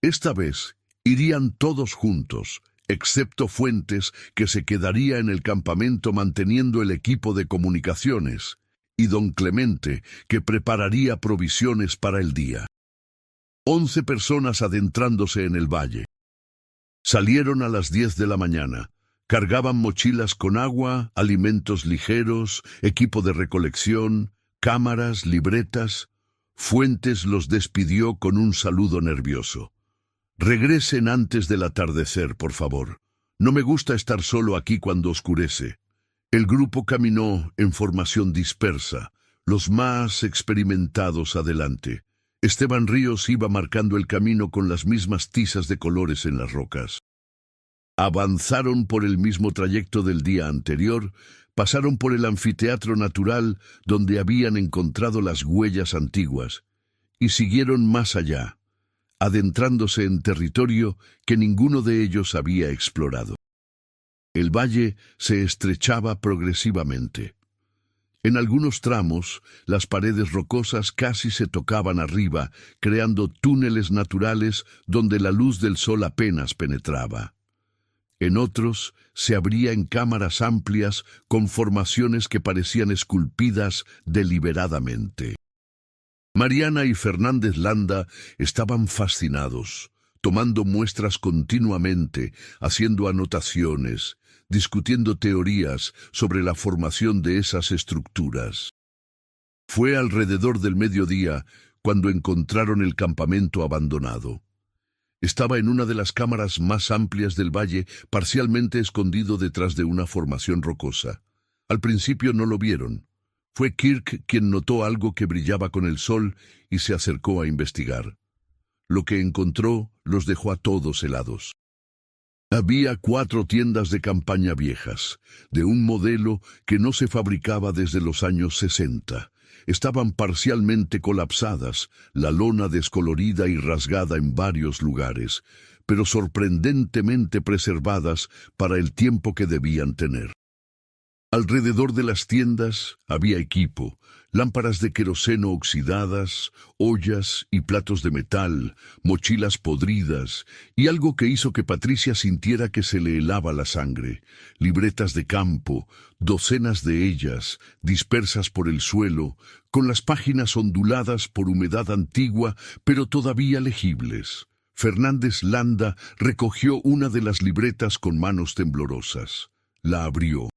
Esta vez irían todos juntos, excepto Fuentes, que se quedaría en el campamento manteniendo el equipo de comunicaciones, y don Clemente, que prepararía provisiones para el día. 11 personas adentrándose en el valle. Salieron a las 10 de la mañana. Cargaban mochilas con agua, alimentos ligeros, equipo de recolección, cámaras, libretas. Fuentes los despidió con un saludo nervioso. «Regresen antes del atardecer, por favor. No me gusta estar solo aquí cuando oscurece». El grupo caminó en formación dispersa, los más experimentados adelante. Esteban Ríos iba marcando el camino con las mismas tizas de colores en las rocas. Avanzaron por el mismo trayecto del día anterior, pasaron por el anfiteatro natural donde habían encontrado las huellas antiguas, y siguieron más allá, adentrándose en territorio que ninguno de ellos había explorado. El valle se estrechaba progresivamente. En algunos tramos, las paredes rocosas casi se tocaban arriba, creando túneles naturales donde la luz del sol apenas penetraba. En otros, se abría en cámaras amplias con formaciones que parecían esculpidas deliberadamente. Mariana y Fernández Landa estaban fascinados, tomando muestras continuamente, haciendo anotaciones, discutiendo teorías sobre la formación de esas estructuras. Fue alrededor del mediodía cuando encontraron el campamento abandonado. Estaba en una de las cámaras más amplias del valle, parcialmente escondido detrás de una formación rocosa. Al principio no lo vieron. Fue Kirk quien notó algo que brillaba con el sol y se acercó a investigar. Lo que encontró los dejó a todos helados. Había 4 tiendas de campaña viejas, de un modelo que no se fabricaba desde los años 60. Estaban parcialmente colapsadas, la lona descolorida y rasgada en varios lugares, pero sorprendentemente preservadas para el tiempo que debían tener. Alrededor de las tiendas había equipo, lámparas de queroseno oxidadas, ollas y platos de metal, mochilas podridas, y algo que hizo que Patricia sintiera que se le helaba la sangre, libretas de campo, docenas de ellas, dispersas por el suelo, con las páginas onduladas por humedad antigua, pero todavía legibles. Fernández Landa recogió una de las libretas con manos temblorosas. La abrió.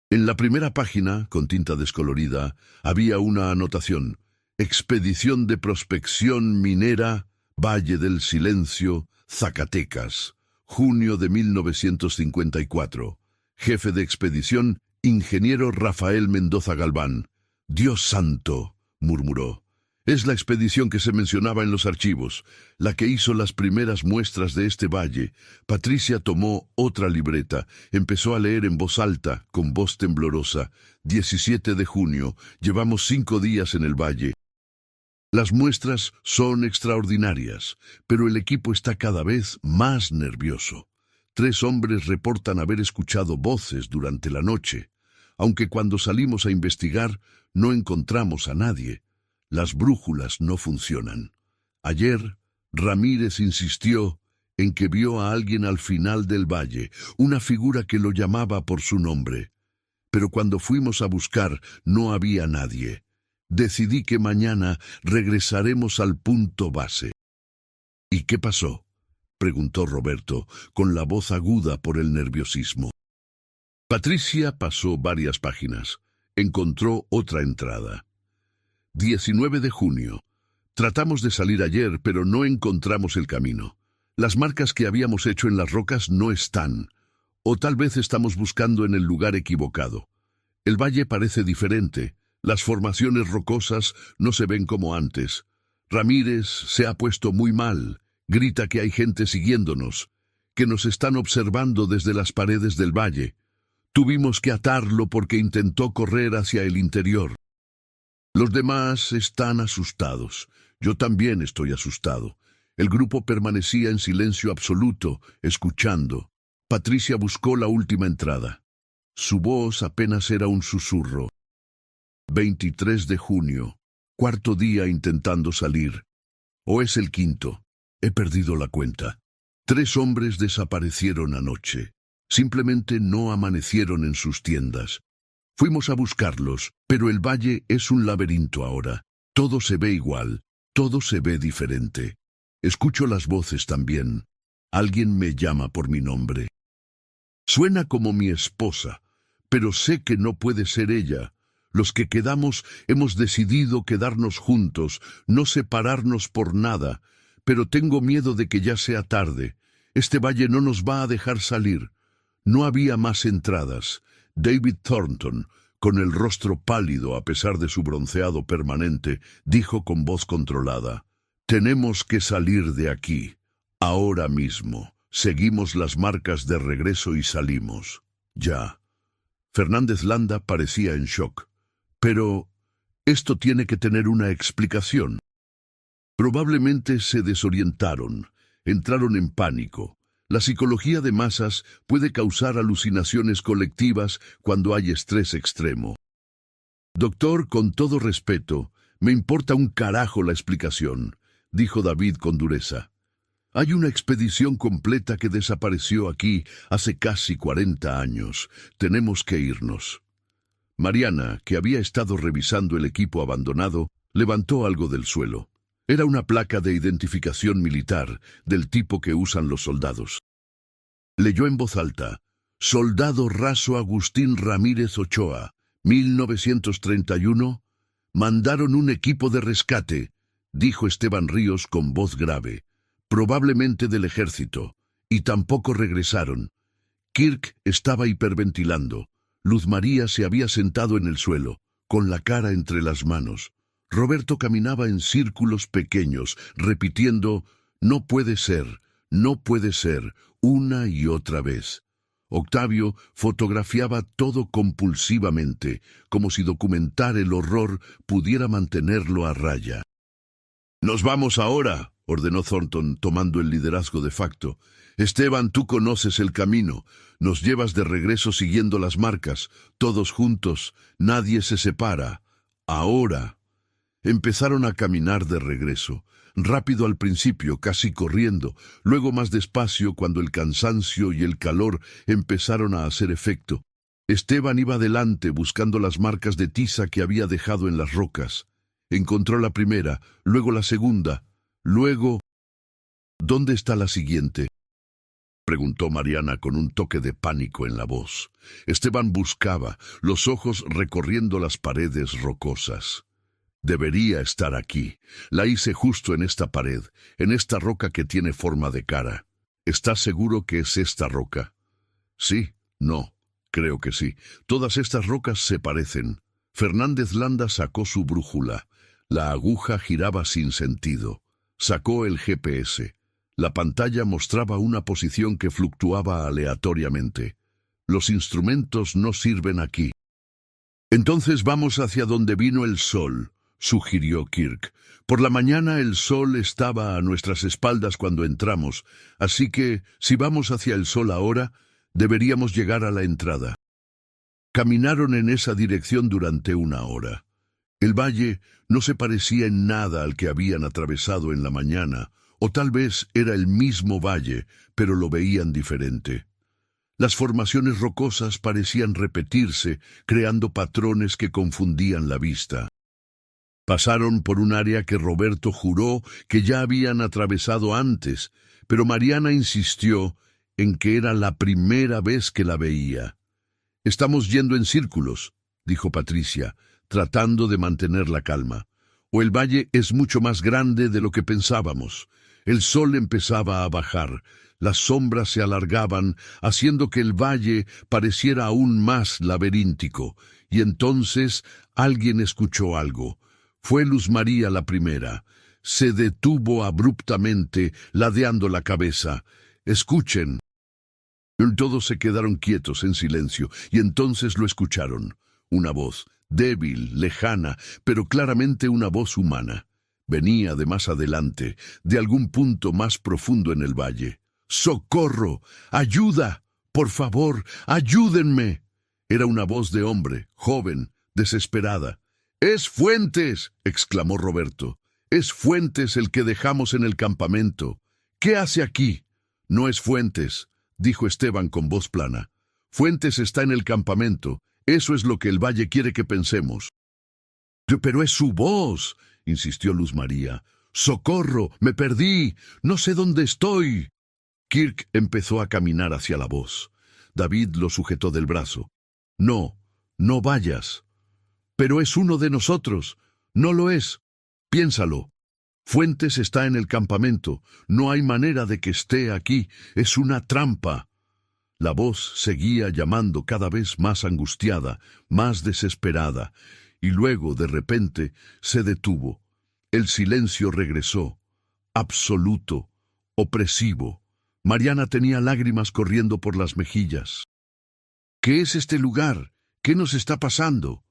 En la primera página, con tinta descolorida, había una anotación: Expedición de Prospección Minera, Valle del Silencio, Zacatecas, junio de 1954. Jefe de expedición, ingeniero Rafael Mendoza Galván. «Dios santo», murmuró. «Es la expedición que se mencionaba en los archivos, la que hizo las primeras muestras de este valle». Patricia tomó otra libreta, empezó a leer en voz alta, con voz temblorosa. 17 de junio, llevamos 5 días en el valle. Las muestras son extraordinarias, pero el equipo está cada vez más nervioso. 3 hombres reportan haber escuchado voces durante la noche, aunque cuando salimos a investigar no encontramos a nadie. Las brújulas no funcionan. Ayer, Ramírez insistió en que vio a alguien al final del valle, una figura que lo llamaba por su nombre. Pero cuando fuimos a buscar, no había nadie. Decidí que mañana regresaremos al punto base. «¿Y qué pasó?», preguntó Roberto, con la voz aguda por el nerviosismo. Patricia pasó varias páginas. Encontró otra entrada. 19 de junio. Tratamos de salir ayer, pero no encontramos el camino. Las marcas que habíamos hecho en las rocas no están. O tal vez estamos buscando en el lugar equivocado. El valle parece diferente. Las formaciones rocosas no se ven como antes. Ramírez se ha puesto muy mal. Grita que hay gente siguiéndonos, que nos están observando desde las paredes del valle. Tuvimos que atarlo porque intentó correr hacia el interior. Los demás están asustados. Yo también estoy asustado. El grupo permanecía en silencio absoluto, escuchando. Patricia buscó la última entrada. Su voz apenas era un susurro. 23 de junio. 4.º día intentando salir. ¿O es el 5.º? He perdido la cuenta. 3 hombres desaparecieron anoche. Simplemente no amanecieron en sus tiendas. Fuimos a buscarlos, pero el valle es un laberinto ahora. Todo se ve igual, todo se ve diferente. Escucho las voces también. Alguien me llama por mi nombre. Suena como mi esposa, pero sé que no puede ser ella. Los que quedamos hemos decidido quedarnos juntos, no separarnos por nada, pero tengo miedo de que ya sea tarde. Este valle no nos va a dejar salir. No había más entradas. David Thornton, con el rostro pálido a pesar de su bronceado permanente, dijo con voz controlada: «Tenemos que salir de aquí, ahora mismo». Seguimos las marcas de regreso y salimos. Ya. Fernández Landa parecía en shock. Pero esto tiene que tener una explicación. Probablemente se desorientaron, entraron en pánico. La psicología de masas puede causar alucinaciones colectivas cuando hay estrés extremo. Doctor, con todo respeto, me importa un carajo la explicación, dijo David con dureza. Hay una expedición completa que desapareció aquí hace casi 40 años. Tenemos que irnos. Mariana, que había estado revisando el equipo abandonado, levantó algo del suelo. Era una placa de identificación militar, del tipo que usan los soldados. Leyó en voz alta: Soldado Raso Agustín Ramírez Ochoa, 1931. Mandaron un equipo de rescate, dijo Esteban Ríos con voz grave. Probablemente del ejército, y tampoco regresaron. Kirk estaba hiperventilando. Luz María se había sentado en el suelo, con la cara entre las manos. Roberto caminaba en círculos pequeños, repitiendo: no puede ser, una y otra vez. Octavio fotografiaba todo compulsivamente, como si documentar el horror pudiera mantenerlo a raya. «Nos vamos ahora», ordenó Thornton, tomando el liderazgo de facto. «Esteban, tú conoces el camino. Nos llevas de regreso siguiendo las marcas. Todos juntos. Nadie se separa. Ahora». Empezaron a caminar de regreso. Rápido al principio, casi corriendo. Luego más despacio cuando el cansancio y el calor empezaron a hacer efecto. Esteban iba adelante buscando las marcas de tiza que había dejado en las rocas. Encontró la primera, luego la segunda. Luego, ¿dónde está la siguiente?, preguntó Mariana con un toque de pánico en la voz. Esteban buscaba, los ojos recorriendo las paredes rocosas. Debería estar aquí. La hice justo en esta pared, en esta roca que tiene forma de cara. ¿Estás seguro que es esta roca? Sí, no, creo que sí. Todas estas rocas se parecen. Fernández Landa sacó su brújula. La aguja giraba sin sentido. Sacó el GPS. La pantalla mostraba una posición que fluctuaba aleatoriamente. Los instrumentos no sirven aquí. Entonces vamos hacia donde vino el sol, sugirió Kirk. Por la mañana el sol estaba a nuestras espaldas cuando entramos, así que si vamos hacia el sol ahora, deberíamos llegar a la entrada. Caminaron en esa dirección durante 1 hora. El valle no se parecía en nada al que habían atravesado en la mañana, o tal vez era el mismo valle, pero lo veían diferente. Las formaciones rocosas parecían repetirse, creando patrones que confundían la vista. Pasaron por un área que Roberto juró que ya habían atravesado antes, pero Mariana insistió en que era la primera vez que la veía. «Estamos yendo en círculos», dijo Patricia, tratando de mantener la calma. «O el valle es mucho más grande de lo que pensábamos». El sol empezaba a bajar, las sombras se alargaban, haciendo que el valle pareciera aún más laberíntico, y entonces alguien escuchó algo. Fue Luz María la primera. Se detuvo abruptamente, ladeando la cabeza. «Escuchen». Todos se quedaron quietos en silencio, y entonces lo escucharon. Una voz, débil, lejana, pero claramente una voz humana. Venía de más adelante, de algún punto más profundo en el valle. «¡Socorro! ¡Ayuda! ¡Por favor, ayúdenme!». Era una voz de hombre, joven, desesperada. «¡Es Fuentes!», exclamó Roberto. «Es Fuentes el que dejamos en el campamento». ¿Qué hace aquí? No es Fuentes, dijo Esteban con voz plana. Fuentes está en el campamento. Eso es lo que el Valle quiere que pensemos. Pero es su voz, insistió Luz María. ¡Socorro! ¡Me perdí! ¡No sé dónde estoy! Kirk empezó a caminar hacia la voz. David lo sujetó del brazo. No, no vayas. Pero es uno de nosotros. No lo es. Piénsalo. Fuentes está en el campamento. No hay manera de que esté aquí. Es una trampa. La voz seguía llamando cada vez más angustiada, más desesperada, y luego, de repente, se detuvo. El silencio regresó, absoluto, opresivo. Mariana tenía lágrimas corriendo por las mejillas. ¿Qué es este lugar? ¿Qué nos está pasando?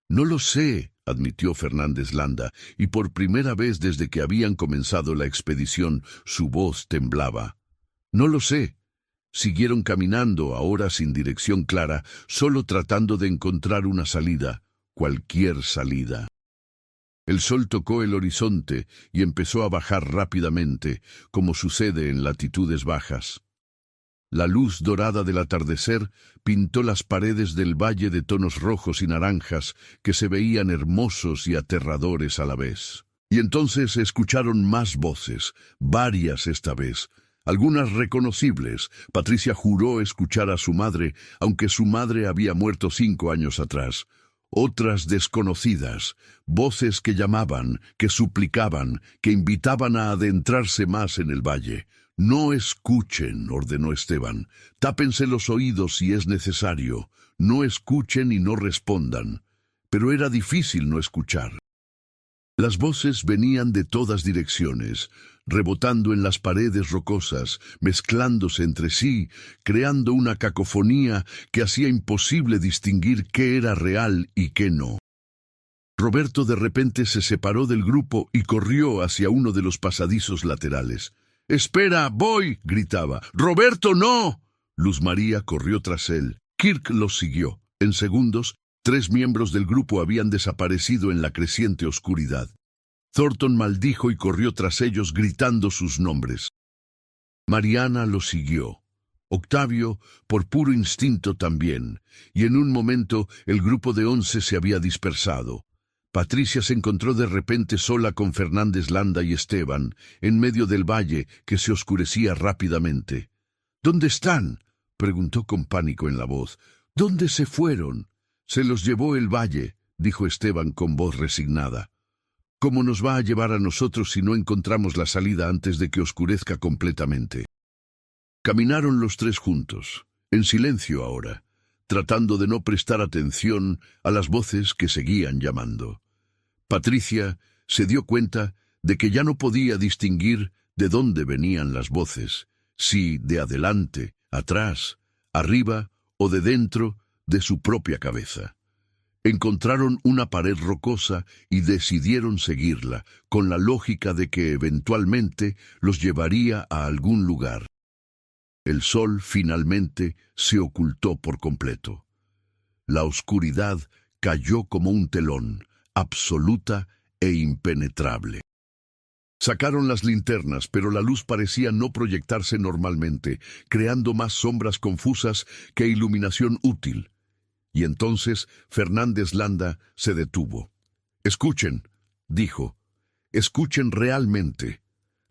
No lo sé, admitió Fernández Landa, y por primera vez desde que habían comenzado la expedición, su voz temblaba. No lo sé. Siguieron caminando, ahora sin dirección clara, solo tratando de encontrar una salida, cualquier salida. El sol tocó el horizonte y empezó a bajar rápidamente, como sucede en latitudes bajas. La luz dorada del atardecer pintó las paredes del valle de tonos rojos y naranjas que se veían hermosos y aterradores a la vez. Y entonces se escucharon más voces, varias esta vez, algunas reconocibles. Patricia juró escuchar a su madre, aunque su madre había muerto 5 años atrás. Otras desconocidas, voces que llamaban, que suplicaban, que invitaban a adentrarse más en el valle. No escuchen, ordenó Esteban. Tápense los oídos si es necesario. No escuchen y no respondan. Pero era difícil no escuchar. Las voces venían de todas direcciones, rebotando en las paredes rocosas, mezclándose entre sí, creando una cacofonía que hacía imposible distinguir qué era real y qué no. Roberto de repente se separó del grupo y corrió hacia uno de los pasadizos laterales. «¡Espera, voy!», gritaba. «¡Roberto, no!». Luz María corrió tras él. Kirk los siguió. En segundos, 3 miembros del grupo habían desaparecido en la creciente oscuridad. Thornton maldijo y corrió tras ellos gritando sus nombres. Mariana los siguió. Octavio, por puro instinto también, y en un momento el grupo de 11 se había dispersado. Patricia se encontró de repente sola con Fernández Landa y Esteban, en medio del valle que se oscurecía rápidamente. «¿Dónde están?», preguntó con pánico en la voz. «¿Dónde se fueron?». «Se los llevó el valle», dijo Esteban con voz resignada. «¿Cómo nos va a llevar a nosotros si no encontramos la salida antes de que oscurezca completamente?». Caminaron los 3 juntos, en silencio ahora, tratando de no prestar atención a las voces que seguían llamando. Patricia se dio cuenta de que ya no podía distinguir de dónde venían las voces, si de adelante, atrás, arriba o de dentro de su propia cabeza. Encontraron una pared rocosa y decidieron seguirla, con la lógica de que eventualmente los llevaría a algún lugar. El sol finalmente se ocultó por completo. La oscuridad cayó como un telón, absoluta e impenetrable. Sacaron las linternas, pero la luz parecía no proyectarse normalmente, creando más sombras confusas que iluminación útil. Y entonces Fernández Landa se detuvo. «Escuchen», dijo. «Escuchen realmente».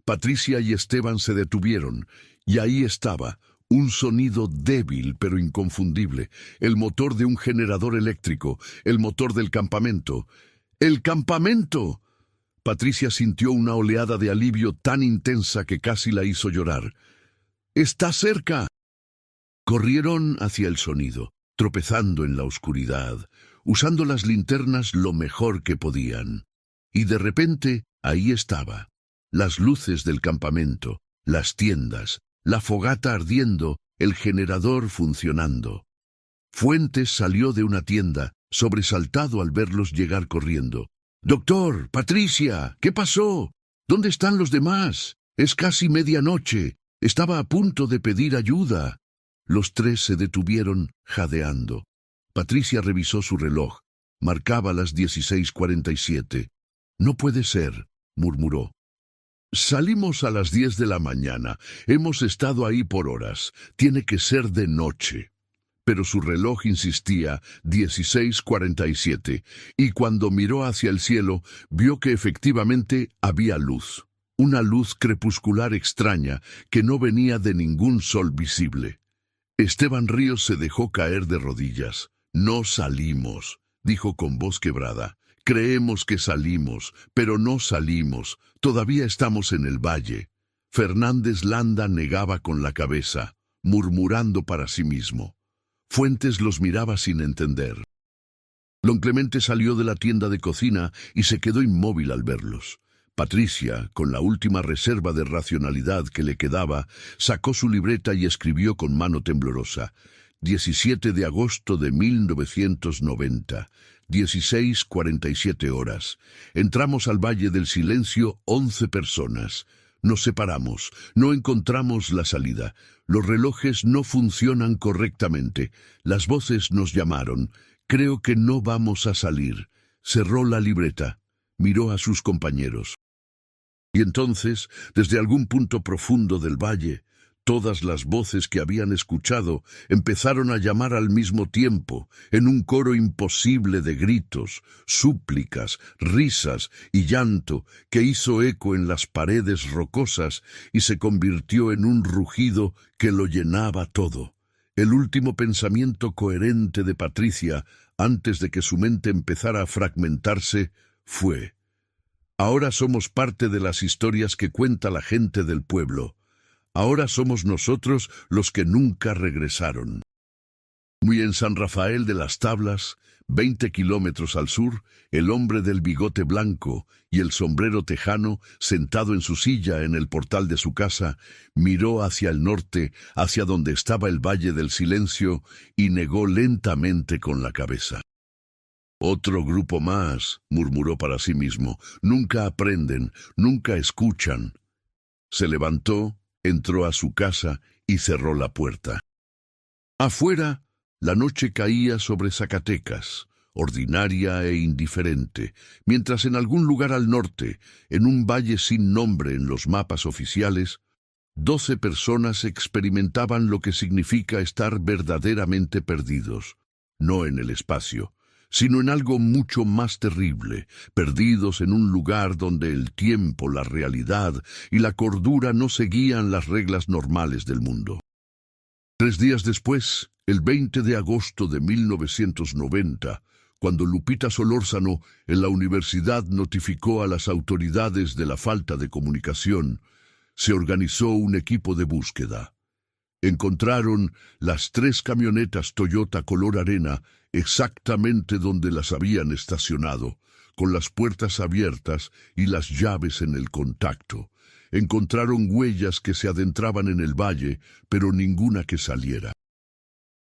Patricia y Esteban se detuvieron, y ahí estaba, un sonido débil pero inconfundible, el motor de un generador eléctrico, el motor del campamento. ¡El campamento! Patricia sintió una oleada de alivio tan intensa que casi la hizo llorar. «¡Está cerca!». Corrieron hacia el sonido, tropezando en la oscuridad, usando las linternas lo mejor que podían. Y de repente, ahí estaba, las luces del campamento, las tiendas, la fogata ardiendo, el generador funcionando. Fuentes salió de una tienda, sobresaltado al verlos llegar corriendo. «Doctor, Patricia, ¿qué pasó? ¿Dónde están los demás? Es casi medianoche. Estaba a punto de pedir ayuda». Los 3 se detuvieron, jadeando. Patricia revisó su reloj. Marcaba las 16:47. «No puede ser», murmuró. Salimos a las 10 de la mañana. Hemos estado ahí por horas. Tiene que ser de noche. Pero su reloj insistía 16:47, y cuando miró hacia el cielo, vio que efectivamente había luz. Una luz crepuscular extraña que no venía de ningún sol visible. Esteban Ríos se dejó caer de rodillas. «No salimos», dijo con voz quebrada. «Creemos que salimos, pero no salimos. Todavía estamos en el valle». Fernández Landa negaba con la cabeza, murmurando para sí mismo. Fuentes los miraba sin entender. Don Clemente salió de la tienda de cocina y se quedó inmóvil al verlos. Patricia, con la última reserva de racionalidad que le quedaba, sacó su libreta y escribió con mano temblorosa: 17 de agosto de 1990, 16:47 horas. Entramos al Valle del Silencio 11 personas. Nos separamos, no encontramos la salida. Los relojes no funcionan correctamente. Las voces nos llamaron. Creo que no vamos a salir. Cerró la libreta. Miró a sus compañeros. Y entonces, desde algún punto profundo del valle, todas las voces que habían escuchado empezaron a llamar al mismo tiempo, en un coro imposible de gritos, súplicas, risas y llanto que hizo eco en las paredes rocosas y se convirtió en un rugido que lo llenaba todo. El último pensamiento coherente de Patricia, antes de que su mente empezara a fragmentarse, fue: «Ahora somos parte de las historias que cuenta la gente del pueblo. Ahora somos nosotros los que nunca regresaron». Muy en San Rafael de las Tablas, 20 kilómetros al sur, el hombre del bigote blanco y el sombrero tejano, sentado en su silla en el portal de su casa, miró hacia el norte, hacia donde estaba el Valle del Silencio, y negó lentamente con la cabeza. «Otro grupo más», murmuró para sí mismo. «Nunca aprenden, nunca escuchan». Se levantó, entró a su casa y cerró la puerta. Afuera, la noche caía sobre Zacatecas, ordinaria e indiferente, mientras en algún lugar al norte, en un valle sin nombre en los mapas oficiales, 12 personas experimentaban lo que significa estar verdaderamente perdidos, no en el espacio, sino en algo mucho más terrible, perdidos en un lugar donde el tiempo, la realidad y la cordura no seguían las reglas normales del mundo. 3 días después, el 20 de agosto de 1990, cuando Lupita Solórzano en la universidad notificó a las autoridades de la falta de comunicación, se organizó un equipo de búsqueda. Encontraron las 3 camionetas Toyota color arena exactamente donde las habían estacionado, con las puertas abiertas y las llaves en el contacto. Encontraron huellas que se adentraban en el valle, pero ninguna que saliera.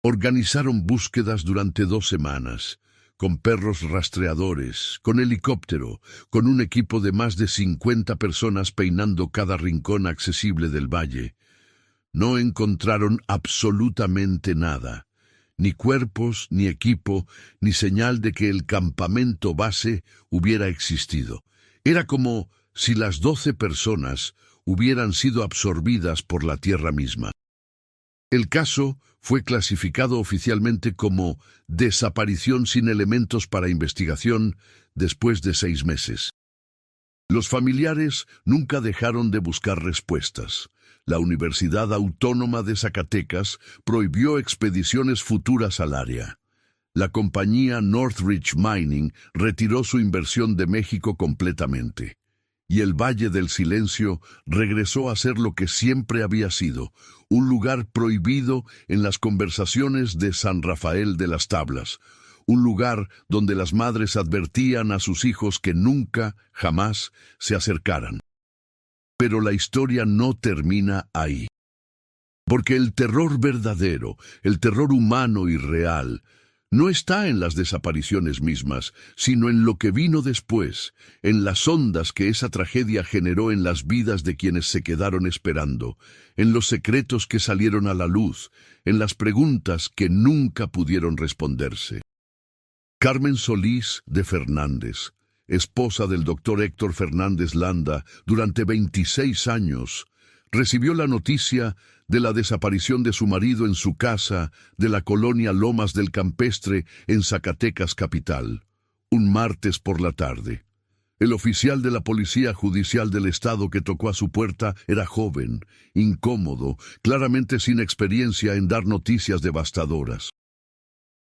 Organizaron búsquedas durante 2 semanas, con perros rastreadores, con helicóptero, con un equipo de más de 50 personas peinando cada rincón accesible del valle. No encontraron absolutamente nada, ni cuerpos, ni equipo, ni señal de que el campamento base hubiera existido. Era como si las 12 personas hubieran sido absorbidas por la tierra misma. El caso fue clasificado oficialmente como desaparición sin elementos para investigación después de 6 meses. Los familiares nunca dejaron de buscar respuestas. La Universidad Autónoma de Zacatecas prohibió expediciones futuras al área. La compañía Northridge Mining retiró su inversión de México completamente. Y el Valle del Silencio regresó a ser lo que siempre había sido, un lugar prohibido en las conversaciones de San Rafael de las Tablas, un lugar donde las madres advertían a sus hijos que nunca, jamás, se acercaran. Pero la historia no termina ahí. Porque el terror verdadero, el terror humano y real, no está en las desapariciones mismas, sino en lo que vino después, en las ondas que esa tragedia generó en las vidas de quienes se quedaron esperando, en los secretos que salieron a la luz, en las preguntas que nunca pudieron responderse. Carmen Solís de Fernández, esposa del doctor Héctor Fernández Landa durante 26 años, recibió la noticia de la desaparición de su marido en su casa de la colonia Lomas del Campestre en Zacatecas capital, un martes por la tarde. El oficial de la Policía Judicial del Estado que tocó a su puerta era joven, incómodo, claramente sin experiencia en dar noticias devastadoras.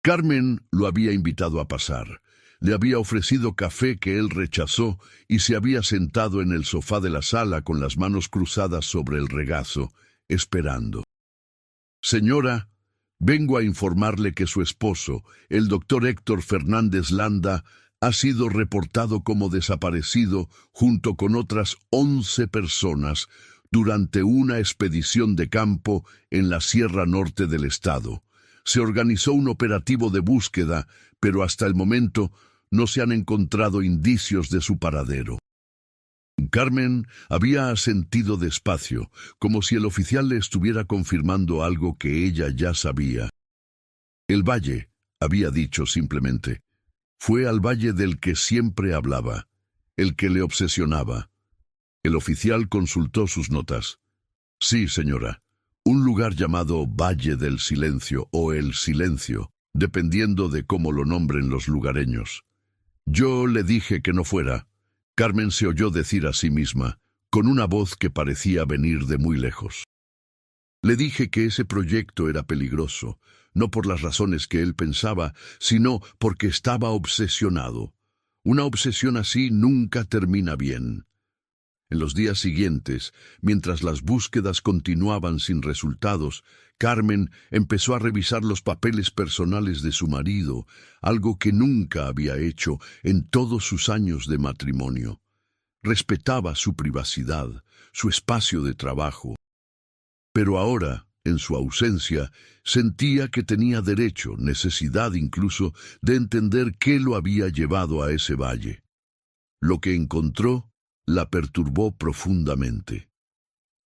Carmen lo había invitado a pasar. Le había ofrecido café que él rechazó y se había sentado en el sofá de la sala con las manos cruzadas sobre el regazo, esperando. Señora, vengo a informarle que su esposo, el doctor Héctor Fernández Landa, ha sido reportado como desaparecido junto con otras 11 personas durante una expedición de campo en la Sierra Norte del estado. Se organizó un operativo de búsqueda, pero hasta el momento no se han encontrado indicios de su paradero. Carmen había asentido despacio, como si el oficial le estuviera confirmando algo que ella ya sabía. El valle, había dicho simplemente. Fue al valle del que siempre hablaba, el que le obsesionaba. El oficial consultó sus notas. Sí, señora, un lugar llamado Valle del Silencio o El Silencio, dependiendo de cómo lo nombren los lugareños. Yo le dije que no fuera. Carmen se oyó decir a sí misma, con una voz que parecía venir de muy lejos. Le dije que ese proyecto era peligroso, no por las razones que él pensaba, sino porque estaba obsesionado. Una obsesión así nunca termina bien. En los días siguientes, mientras las búsquedas continuaban sin resultados, Carmen empezó a revisar los papeles personales de su marido, algo que nunca había hecho en todos sus años de matrimonio. Respetaba su privacidad, su espacio de trabajo. Pero ahora, en su ausencia, sentía que tenía derecho, necesidad incluso, de entender qué lo había llevado a ese valle. Lo que encontró la perturbó profundamente.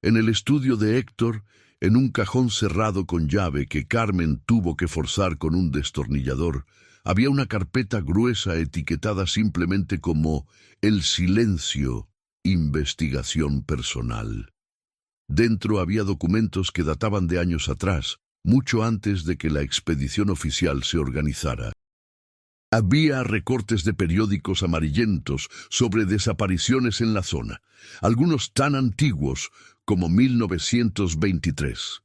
En el estudio de Héctor, en un cajón cerrado con llave que Carmen tuvo que forzar con un destornillador, había una carpeta gruesa etiquetada simplemente como El Silencio, investigación personal. Dentro había documentos que databan de años atrás, mucho antes de que la expedición oficial se organizara. Había recortes de periódicos amarillentos sobre desapariciones en la zona, algunos tan antiguos como 1923.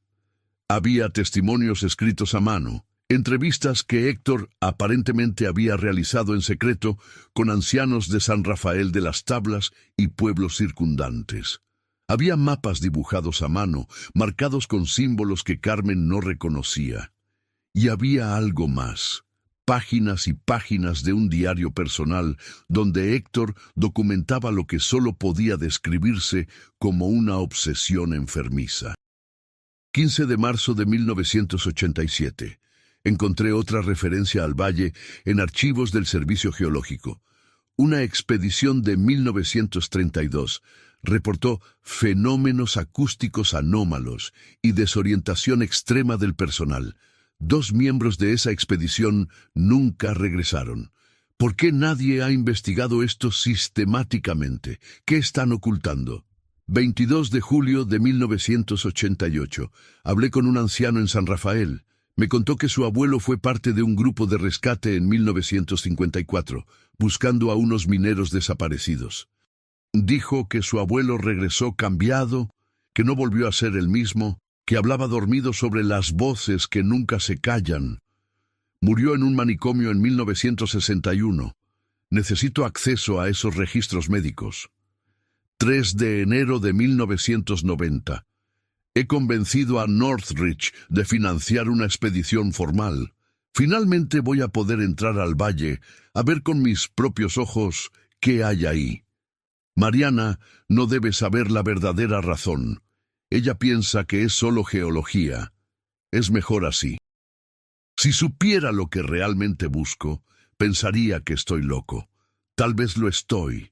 Había testimonios escritos a mano, entrevistas que Héctor aparentemente había realizado en secreto con ancianos de San Rafael de las Tablas y pueblos circundantes. Había mapas dibujados a mano, marcados con símbolos que Carmen no reconocía. Y había algo más. Páginas y páginas de un diario personal donde Héctor documentaba lo que solo podía describirse como una obsesión enfermiza. 15 de marzo de 1987. Encontré otra referencia al valle en archivos del Servicio Geológico. Una expedición de 1932 reportó fenómenos acústicos anómalos y desorientación extrema del personal. 2 miembros de esa expedición nunca regresaron. ¿Por qué nadie ha investigado esto sistemáticamente? ¿Qué están ocultando? 22 de julio de 1988. Hablé con un anciano en San Rafael. Me contó que su abuelo fue parte de un grupo de rescate en 1954, buscando a unos mineros desaparecidos. Dijo que su abuelo regresó cambiado, que no volvió a ser el mismo, que hablaba dormido sobre las voces que nunca se callan. Murió en un manicomio en 1961. Necesito acceso a esos registros médicos. 3 de enero de 1990. He convencido a Northridge de financiar una expedición formal. Finalmente voy a poder entrar al valle a ver con mis propios ojos qué hay ahí. Mariana no debe saber la verdadera razón. Ella piensa que es solo geología. Es mejor así. Si supiera lo que realmente busco, pensaría que estoy loco. Tal vez lo estoy,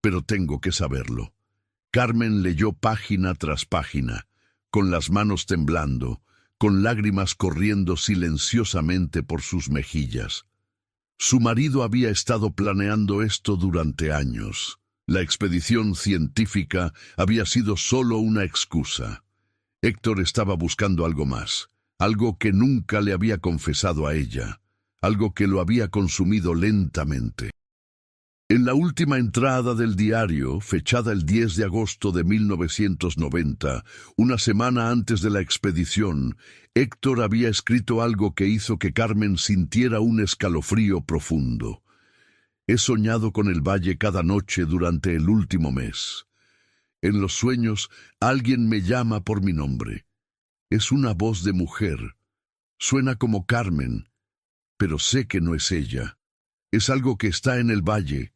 pero tengo que saberlo. Carmen leyó página tras página, con las manos temblando, con lágrimas corriendo silenciosamente por sus mejillas. Su marido había estado planeando esto durante años. La expedición científica había sido solo una excusa. Héctor estaba buscando algo más, algo que nunca le había confesado a ella, algo que lo había consumido lentamente. En la última entrada del diario, fechada el 10 de agosto de 1990, una semana antes de la expedición, Héctor había escrito algo que hizo que Carmen sintiera un escalofrío profundo. He soñado con el valle cada noche durante el último mes. En los sueños, alguien me llama por mi nombre. Es una voz de mujer. Suena como Carmen, pero sé que no es ella. Es algo que está en el valle,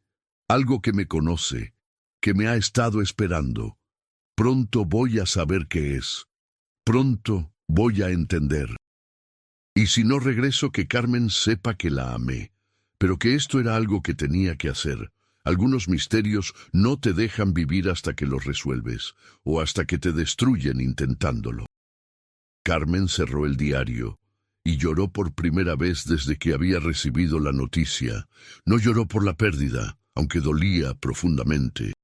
algo que me conoce, que me ha estado esperando. Pronto voy a saber qué es. Pronto voy a entender. Y si no regreso, que Carmen sepa que la amé, pero que esto era algo que tenía que hacer. Algunos misterios no te dejan vivir hasta que los resuelves, o hasta que te destruyen intentándolo. Carmen cerró el diario y lloró por primera vez desde que había recibido la noticia. No lloró por la pérdida, aunque dolía profundamente.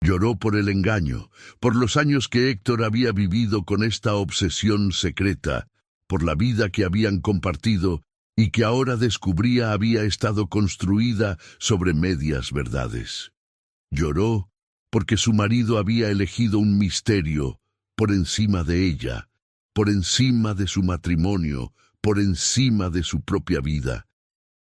Lloró por el engaño, por los años que Héctor había vivido con esta obsesión secreta, por la vida que habían compartido y que ahora descubría había estado construida sobre medias verdades. Lloró porque su marido había elegido un misterio por encima de ella, por encima de su matrimonio, por encima de su propia vida.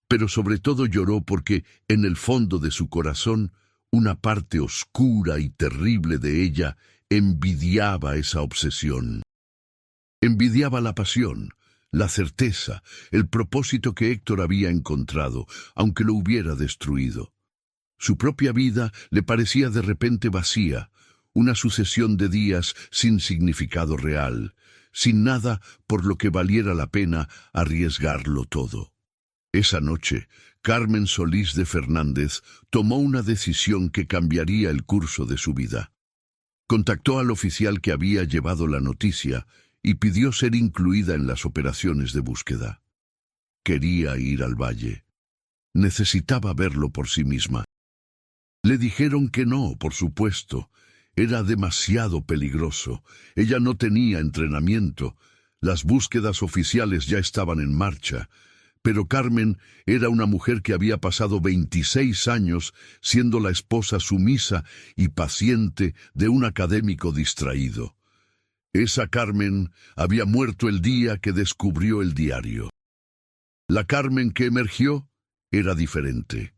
Pero sobre todo lloró porque, en el fondo de su corazón, una parte oscura y terrible de ella envidiaba esa obsesión. Envidiaba la pasión, la certeza, el propósito que Héctor había encontrado, aunque lo hubiera destruido. Su propia vida le parecía de repente vacía, una sucesión de días sin significado real, sin nada por lo que valiera la pena arriesgarlo todo. Esa noche, Carmen Solís de Fernández tomó una decisión que cambiaría el curso de su vida. Contactó al oficial que había llevado la noticia y pidió ser incluida en las operaciones de búsqueda. Quería ir al valle. Necesitaba verlo por sí misma. Le dijeron que no, por supuesto. Era demasiado peligroso. Ella no tenía entrenamiento. Las búsquedas oficiales ya estaban en marcha. Pero Carmen era una mujer que había pasado 26 años siendo la esposa sumisa y paciente de un académico distraído. Esa Carmen había muerto el día que descubrió el diario. La Carmen que emergió era diferente,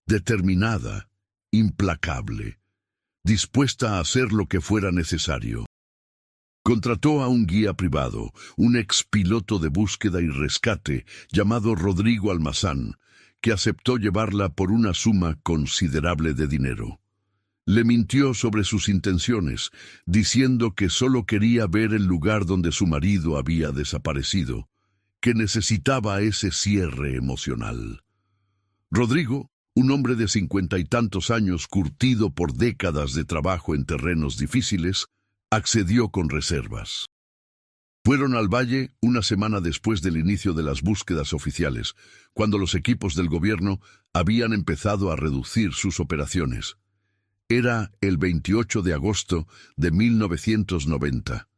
determinada, implacable, dispuesta a hacer lo que fuera necesario. Contrató a un guía privado, un expiloto de búsqueda y rescate llamado Rodrigo Almazán, que aceptó llevarla por una suma considerable de dinero. Le mintió sobre sus intenciones, diciendo que solo quería ver el lugar donde su marido había desaparecido, que necesitaba ese cierre emocional. Rodrigo, un hombre de 50 y tantos años curtido por décadas de trabajo en terrenos difíciles, accedió con reservas. Fueron al valle una semana después del inicio de las búsquedas oficiales, cuando los equipos del gobierno habían empezado a reducir sus operaciones. Era el 28 de agosto de 1990.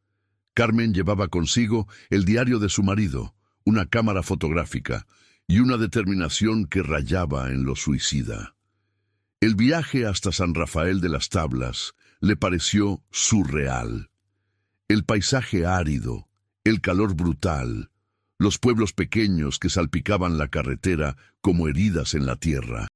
Carmen llevaba consigo el diario de su marido, una cámara fotográfica y una determinación que rayaba en lo suicida. El viaje hasta San Rafael de las Tablas le pareció surreal. El paisaje árido, el calor brutal, los pueblos pequeños que salpicaban la carretera como heridas en la tierra.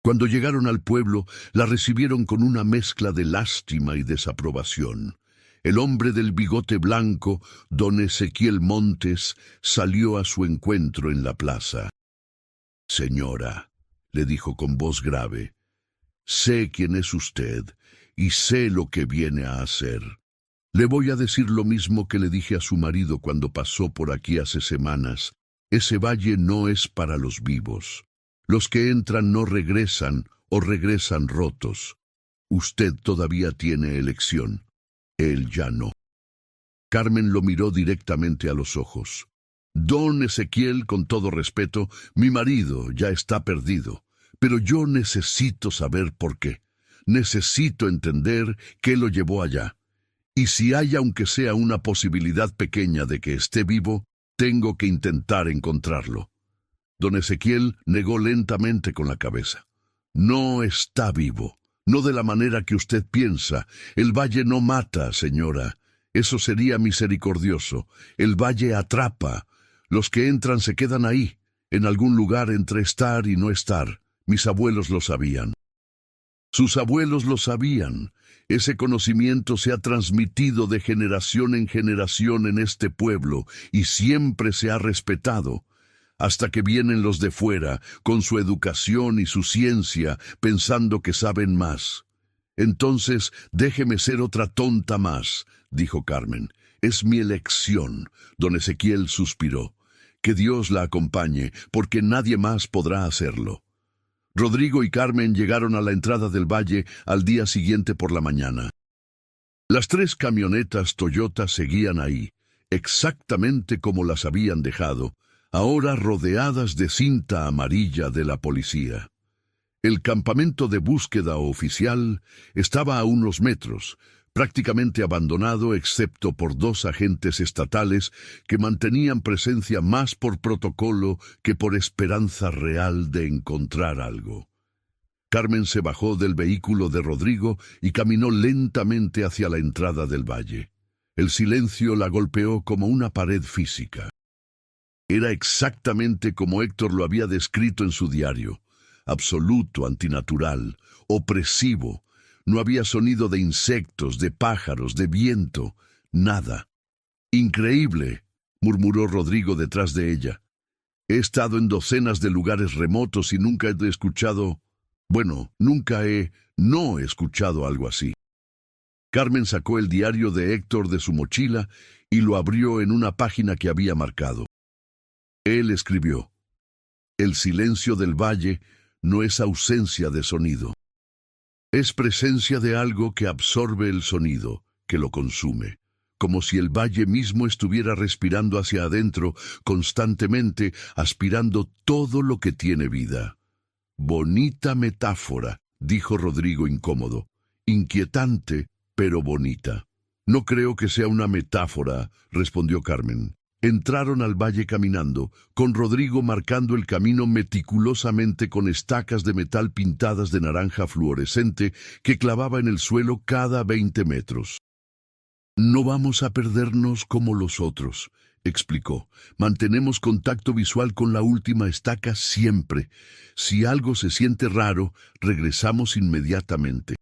Cuando llegaron al pueblo, la recibieron con una mezcla de lástima y desaprobación. El hombre del bigote blanco, don Ezequiel Montes, salió a su encuentro en la plaza. «Señora», le dijo con voz grave, «sé quién es usted y sé lo que viene a hacer. Le voy a decir lo mismo que le dije a su marido cuando pasó por aquí hace semanas. Ese valle no es para los vivos. Los que entran no regresan o regresan rotos. Usted todavía tiene elección. Él ya no». Carmen lo miró directamente a los ojos. Don Ezequiel, con todo respeto, mi marido ya está perdido, pero yo necesito saber por qué. Necesito entender qué lo llevó allá. Y si hay aunque sea una posibilidad pequeña de que esté vivo, tengo que intentar encontrarlo. Don Ezequiel negó lentamente con la cabeza. No está vivo. No de la manera que usted piensa. El valle no mata, señora. Eso sería misericordioso. El valle atrapa. Los que entran se quedan ahí, en algún lugar entre estar y no estar. Mis abuelos lo sabían. Sus abuelos lo sabían. Ese conocimiento se ha transmitido de generación en generación en este pueblo y siempre se ha respetado. Hasta que vienen los de fuera, con su educación y su ciencia, pensando que saben más. Entonces, déjeme ser otra tonta más, dijo Carmen. Es mi elección. Don Ezequiel suspiró. Que Dios la acompañe, porque nadie más podrá hacerlo. Rodrigo y Carmen llegaron a la entrada del valle al día siguiente por la mañana. Las 3 camionetas Toyota seguían ahí, exactamente como las habían dejado, ahora rodeadas de cinta amarilla de la policía. El campamento de búsqueda oficial estaba a unos metros, prácticamente abandonado excepto por 2 agentes estatales que mantenían presencia más por protocolo que por esperanza real de encontrar algo. Carmen se bajó del vehículo de Rodrigo y caminó lentamente hacia la entrada del valle. El silencio la golpeó como una pared física. Era exactamente como Héctor lo había descrito en su diario. Absoluto, antinatural, opresivo. No había sonido de insectos, de pájaros, de viento, nada. Increíble, murmuró Rodrigo detrás de ella. He estado en docenas de lugares remotos y nunca he escuchado... no he escuchado algo así. Carmen sacó el diario de Héctor de su mochila y lo abrió en una página que había marcado. Él escribió: El silencio del valle no es ausencia de sonido. Es presencia de algo que absorbe el sonido, que lo consume, como si el valle mismo estuviera respirando hacia adentro, constantemente aspirando todo lo que tiene vida. Bonita metáfora, dijo Rodrigo incómodo. Inquietante, pero bonita. No creo que sea una metáfora, respondió Carmen. Entraron al valle caminando, con Rodrigo marcando el camino meticulosamente con estacas de metal pintadas de naranja fluorescente que clavaba en el suelo cada 20 metros. No vamos a perdernos como los otros, explicó. Mantenemos contacto visual con la última estaca siempre. Si algo se siente raro, regresamos inmediatamente.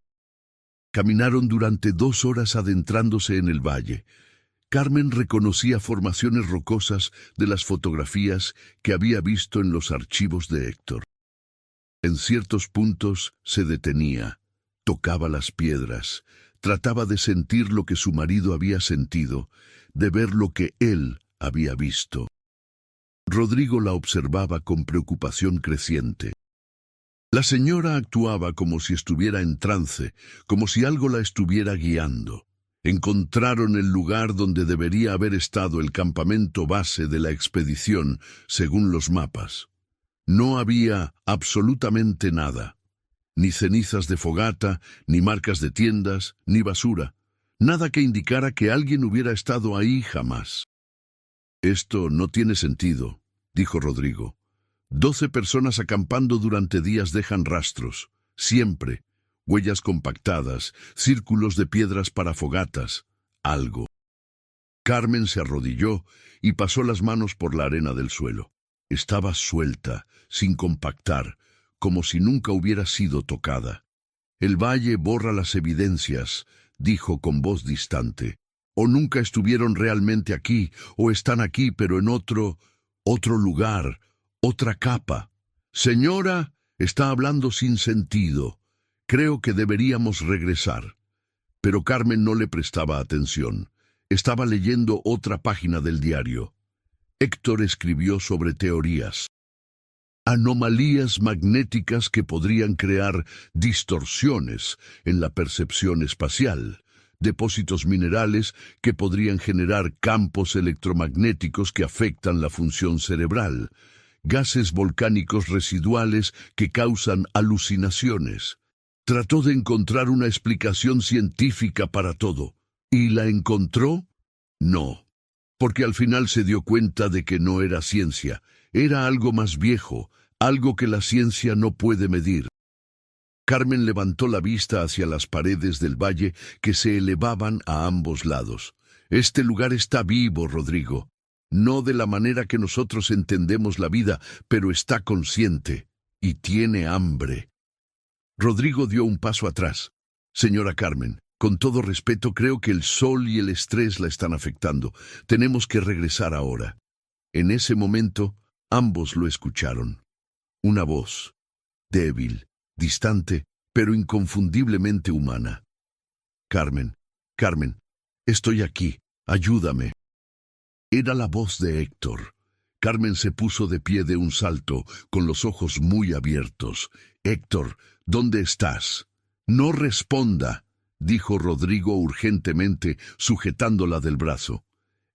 Caminaron durante 2 horas adentrándose en el valle. Carmen reconocía formaciones rocosas de las fotografías que había visto en los archivos de Héctor. En ciertos puntos se detenía, tocaba las piedras, trataba de sentir lo que su marido había sentido, de ver lo que él había visto. Rodrigo la observaba con preocupación creciente. La señora actuaba como si estuviera en trance, como si algo la estuviera guiando. Encontraron el lugar donde debería haber estado el campamento base de la expedición, según los mapas. No había absolutamente nada. Ni cenizas de fogata, ni marcas de tiendas, ni basura. Nada que indicara que alguien hubiera estado ahí jamás. Esto no tiene sentido, dijo Rodrigo. 12 personas acampando durante días dejan rastros, siempre. Huellas compactadas, círculos de piedras para fogatas, algo. Carmen se arrodilló y pasó las manos por la arena del suelo. Estaba suelta, sin compactar, como si nunca hubiera sido tocada. El valle borra las evidencias, dijo con voz distante. O nunca estuvieron realmente aquí, o están aquí pero en otro lugar, otra capa. Señora, está hablando sin sentido. Creo que deberíamos regresar. Pero Carmen no le prestaba atención. Estaba leyendo otra página del diario. Héctor escribió sobre teorías. Anomalías magnéticas que podrían crear distorsiones en la percepción espacial. depósitos minerales que podrían generar campos electromagnéticos que afectan la función cerebral, gases volcánicos residuales que causan alucinaciones. Trató de encontrar una explicación científica para todo. ¿Y la encontró? No, porque al final se dio cuenta de que no era ciencia, era algo más viejo, algo que la ciencia no puede medir. Carmen levantó la vista hacia las paredes del valle que se elevaban a ambos lados. Este lugar está vivo, Rodrigo. No de la manera que nosotros entendemos la vida, pero está consciente y tiene hambre. Rodrigo dio un paso atrás. Señora Carmen, con todo respeto, creo que el sol y el estrés la están afectando. Tenemos que regresar ahora. En ese momento, ambos lo escucharon. Una voz, débil, distante, pero inconfundiblemente humana. Carmen, Carmen, estoy aquí, ayúdame. Era la voz de Héctor. Carmen se puso de pie de un salto, con los ojos muy abiertos. Héctor, ¿dónde estás? No responda, dijo Rodrigo urgentemente, sujetándola del brazo.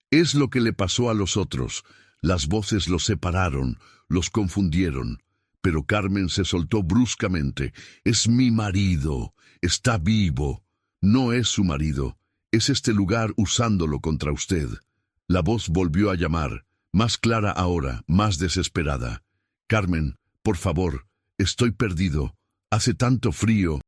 Es lo que le pasó a los otros. Las voces los separaron, los confundieron. Pero Carmen se soltó bruscamente. Es mi marido. Está vivo. No es su marido. Es este lugar usándolo contra usted. La voz volvió a llamar, más clara ahora, más desesperada. Carmen, por favor, estoy perdido. Hace tanto frío.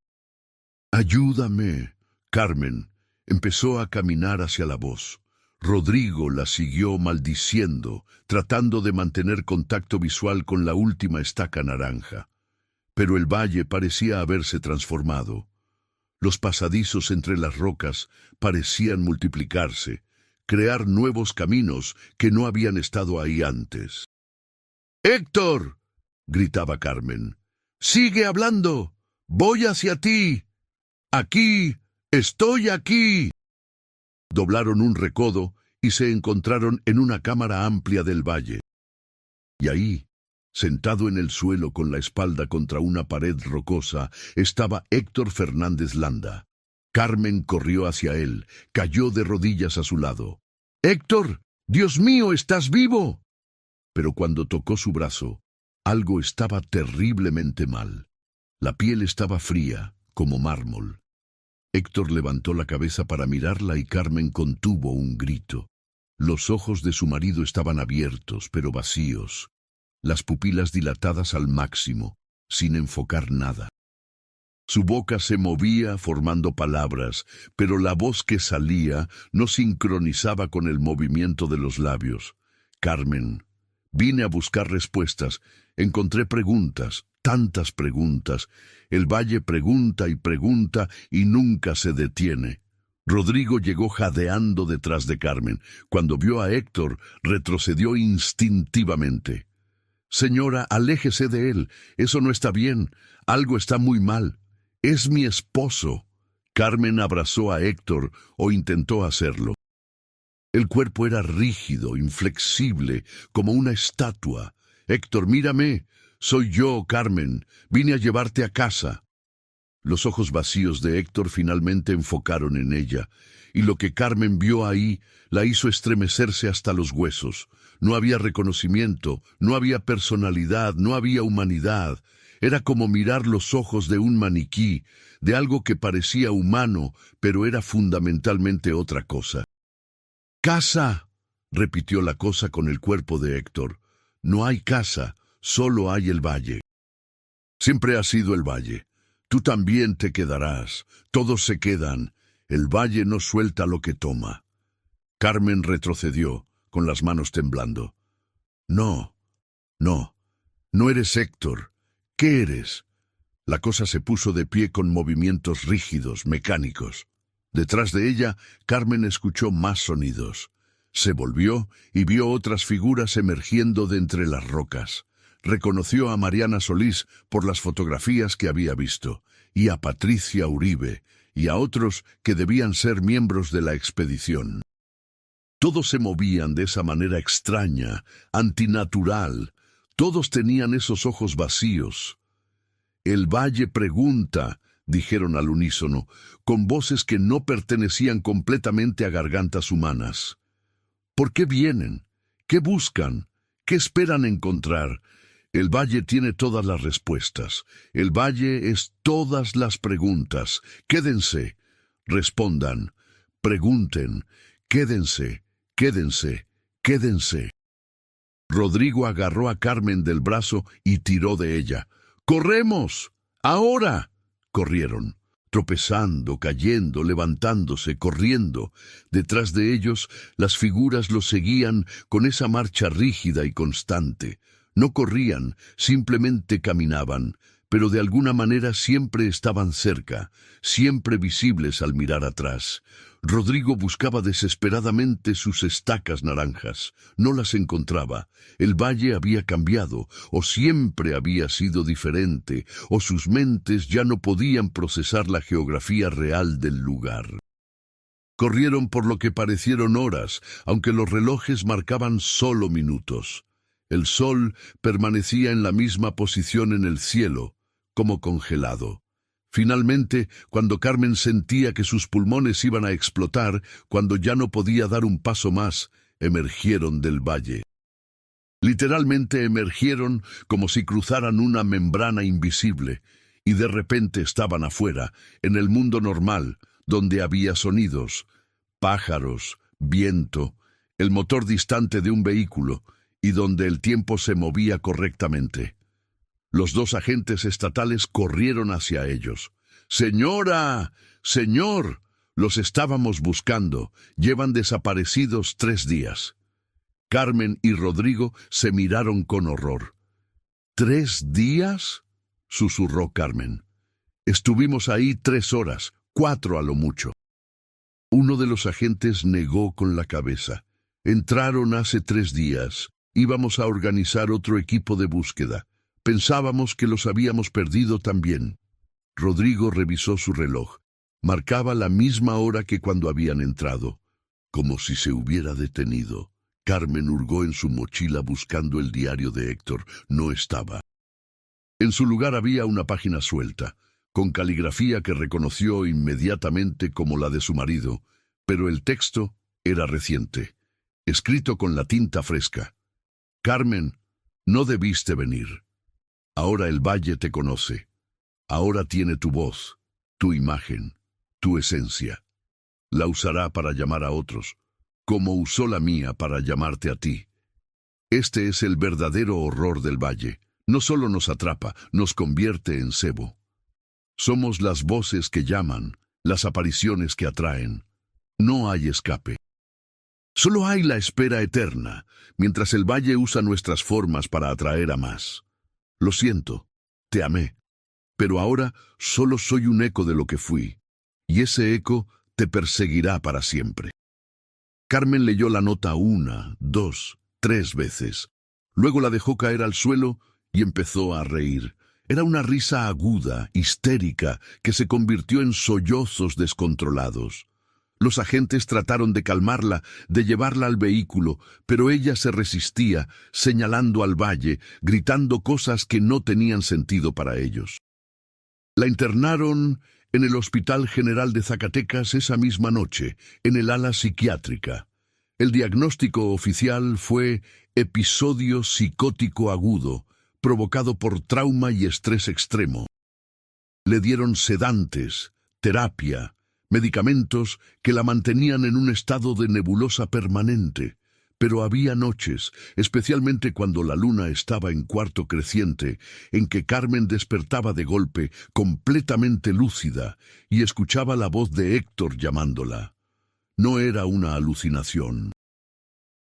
Ayúdame. Carmen empezó a caminar hacia la voz. Rodrigo la siguió maldiciendo, tratando de mantener contacto visual con la última estaca naranja. Pero el valle parecía haberse transformado. Los pasadizos entre las rocas parecían multiplicarse, crear nuevos caminos que no habían estado ahí antes. ¡Héctor!, gritaba Carmen. ¡Sigue hablando! ¡Voy hacia ti! ¡Aquí! ¡Estoy aquí! Doblaron un recodo y se encontraron en una cámara amplia del valle. Y ahí, sentado en el suelo con la espalda contra una pared rocosa, estaba Héctor Fernández Landa. Carmen corrió hacia él, cayó de rodillas a su lado. ¡Héctor! ¡Dios mío, estás vivo! Pero cuando tocó su brazo, algo estaba terriblemente mal. La piel estaba fría, como mármol. Héctor levantó la cabeza para mirarla y Carmen contuvo un grito. Los ojos de su marido estaban abiertos, pero vacíos, las pupilas dilatadas al máximo, sin enfocar nada. Su boca se movía formando palabras, pero la voz que salía no sincronizaba con el movimiento de los labios. Carmen, vine a buscar respuestas, encontré preguntas, tantas preguntas. El valle pregunta y nunca se detiene. Rodrigo llegó jadeando detrás de Carmen. Cuando vio a Héctor, retrocedió instintivamente. Señora, aléjese de él. Eso no está bien. Algo está muy mal. Es mi esposo. Carmen abrazó a Héctor, o intentó hacerlo. El cuerpo era rígido, inflexible, como una estatua. Héctor, mírame. Soy yo, Carmen. Vine a llevarte a casa. Los ojos vacíos de Héctor finalmente enfocaron en ella, y lo que Carmen vio ahí la hizo estremecerse hasta los huesos. No había reconocimiento, no había personalidad, no había humanidad. Era como mirar los ojos de un maniquí, de algo que parecía humano, pero era fundamentalmente otra cosa. «¡Casa!», repitió la cosa con el cuerpo de Héctor. «No hay casa, solo hay el valle». «Siempre ha sido el valle. Tú también te quedarás. Todos se quedan. El valle no suelta lo que toma». Carmen retrocedió, con las manos temblando. «No, no eres Héctor. ¿Qué eres?». La cosa se puso de pie con movimientos rígidos, mecánicos. Detrás de ella, Carmen escuchó más sonidos. Se volvió y vio otras figuras emergiendo de entre las rocas. Reconoció a Mariana Solís por las fotografías que había visto, y a Patricia Uribe, y a otros que debían ser miembros de la expedición. Todos se movían de esa manera extraña, antinatural. Todos tenían esos ojos vacíos. «El valle pregunta», dijeron al unísono, con voces que no pertenecían completamente a gargantas humanas. ¿Por qué vienen? ¿Qué buscan? ¿Qué esperan encontrar? El valle tiene todas las respuestas. El valle es todas las preguntas. Quédense, respondan, pregunten, quédense, quédense, quédense. Rodrigo agarró a Carmen del brazo y tiró de ella. ¡Corremos! ¡Ahora! Corrieron, tropezando, cayendo, levantándose, corriendo. Detrás de ellos, las figuras los seguían con esa marcha rígida y constante. No corrían, simplemente caminaban, pero de alguna manera siempre estaban cerca, siempre visibles al mirar atrás. Rodrigo buscaba desesperadamente sus estacas naranjas. No las encontraba. El valle había cambiado, o siempre había sido diferente, o sus mentes ya no podían procesar la geografía real del lugar. Corrieron por lo que parecieron horas, aunque los relojes marcaban solo minutos. El sol permanecía en la misma posición en el cielo, como congelado. Finalmente, cuando Carmen sentía que sus pulmones iban a explotar, cuando ya no podía dar un paso más, emergieron del valle. Literalmente emergieron como si cruzaran una membrana invisible, y de repente estaban afuera, en el mundo normal, donde había sonidos, pájaros, viento, el motor distante de un vehículo, y donde el tiempo se movía correctamente. Los dos agentes estatales corrieron hacia ellos. ¡Señora! ¡Señor! Los estábamos buscando. Llevan desaparecidos 3 días. Carmen y Rodrigo se miraron con horror. ¿3 días? Susurró Carmen. Estuvimos ahí 3 horas, 4 a lo mucho. Uno de los agentes negó con la cabeza. Entraron hace 3 días. Íbamos a organizar otro equipo de búsqueda. Pensábamos que los habíamos perdido también. Rodrigo revisó su reloj. Marcaba la misma hora que cuando habían entrado. Como si se hubiera detenido. Carmen hurgó en su mochila buscando el diario de Héctor. No estaba. En su lugar había una página suelta, con caligrafía que reconoció inmediatamente como la de su marido, pero el texto era reciente, escrito con la tinta fresca. Carmen, no debiste venir. Ahora el valle te conoce. Ahora tiene tu voz, tu imagen, tu esencia. La usará para llamar a otros, como usó la mía para llamarte a ti. Este es el verdadero horror del valle. No solo nos atrapa, nos convierte en cebo. Somos las voces que llaman, las apariciones que atraen. No hay escape. Solo hay la espera eterna, mientras el valle usa nuestras formas para atraer a más. Lo siento, te amé, pero ahora solo soy un eco de lo que fui, y ese eco te perseguirá para siempre. Carmen leyó la nota 1, 2, 3 veces. Luego la dejó caer al suelo y empezó a reír. Era una risa aguda, histérica, que se convirtió en sollozos descontrolados. Los agentes trataron de calmarla, de llevarla al vehículo, pero ella se resistía, señalando al valle, gritando cosas que no tenían sentido para ellos. La internaron en el Hospital General de Zacatecas esa misma noche, en el ala psiquiátrica. El diagnóstico oficial fue episodio psicótico agudo, provocado por trauma y estrés extremo. Le dieron sedantes, terapia, medicamentos que la mantenían en un estado de nebulosa permanente, pero había noches, especialmente cuando la luna estaba en cuarto creciente, en que Carmen despertaba de golpe, completamente lúcida, y escuchaba la voz de Héctor llamándola. No era una alucinación.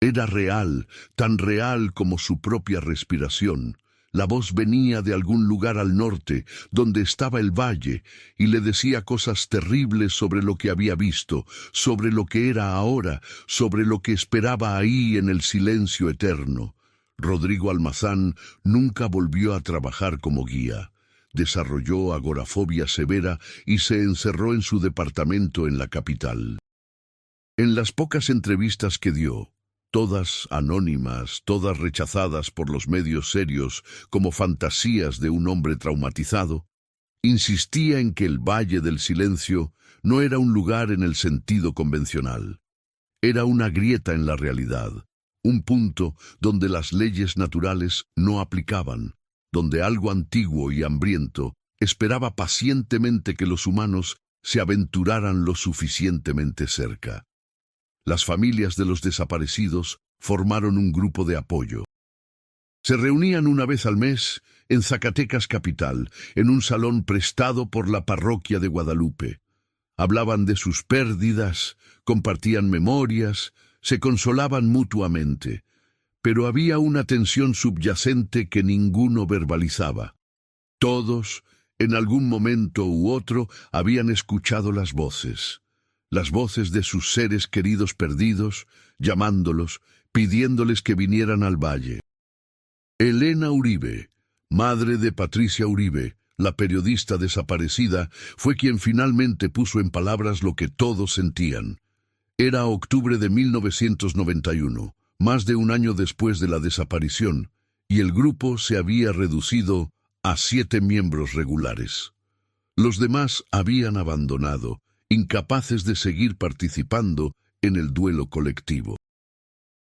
Era real, tan real como su propia respiración. La voz venía de algún lugar al norte, donde estaba el valle, y le decía cosas terribles sobre lo que había visto, sobre lo que era ahora, sobre lo que esperaba ahí en el silencio eterno. Rodrigo Almazán nunca volvió a trabajar como guía. Desarrolló agorafobia severa y se encerró en su departamento en la capital. En las pocas entrevistas que dio, todas anónimas, todas rechazadas por los medios serios como fantasías de un hombre traumatizado, Insistía en que el Valle del Silencio no era un lugar en el sentido convencional. Era una grieta en la realidad, un punto donde las leyes naturales no aplicaban, donde algo antiguo y hambriento esperaba pacientemente que los humanos se aventuraran lo suficientemente cerca. Las familias de los desaparecidos formaron un grupo de apoyo. Se reunían una vez al mes en Zacatecas capital, en un salón prestado por la parroquia de Guadalupe. Hablaban de sus pérdidas, compartían memorias, se consolaban mutuamente, pero había una tensión subyacente que ninguno verbalizaba. Todos, en algún momento u otro, habían escuchado las voces de sus seres queridos perdidos, llamándolos, pidiéndoles que vinieran al valle. Elena Uribe, madre de Patricia Uribe, la periodista desaparecida, fue quien finalmente puso en palabras lo que todos sentían. Era octubre de 1991, más de un año después de la desaparición, y el grupo se había reducido a 7 miembros regulares. Los demás habían abandonado, incapaces de seguir participando en el duelo colectivo.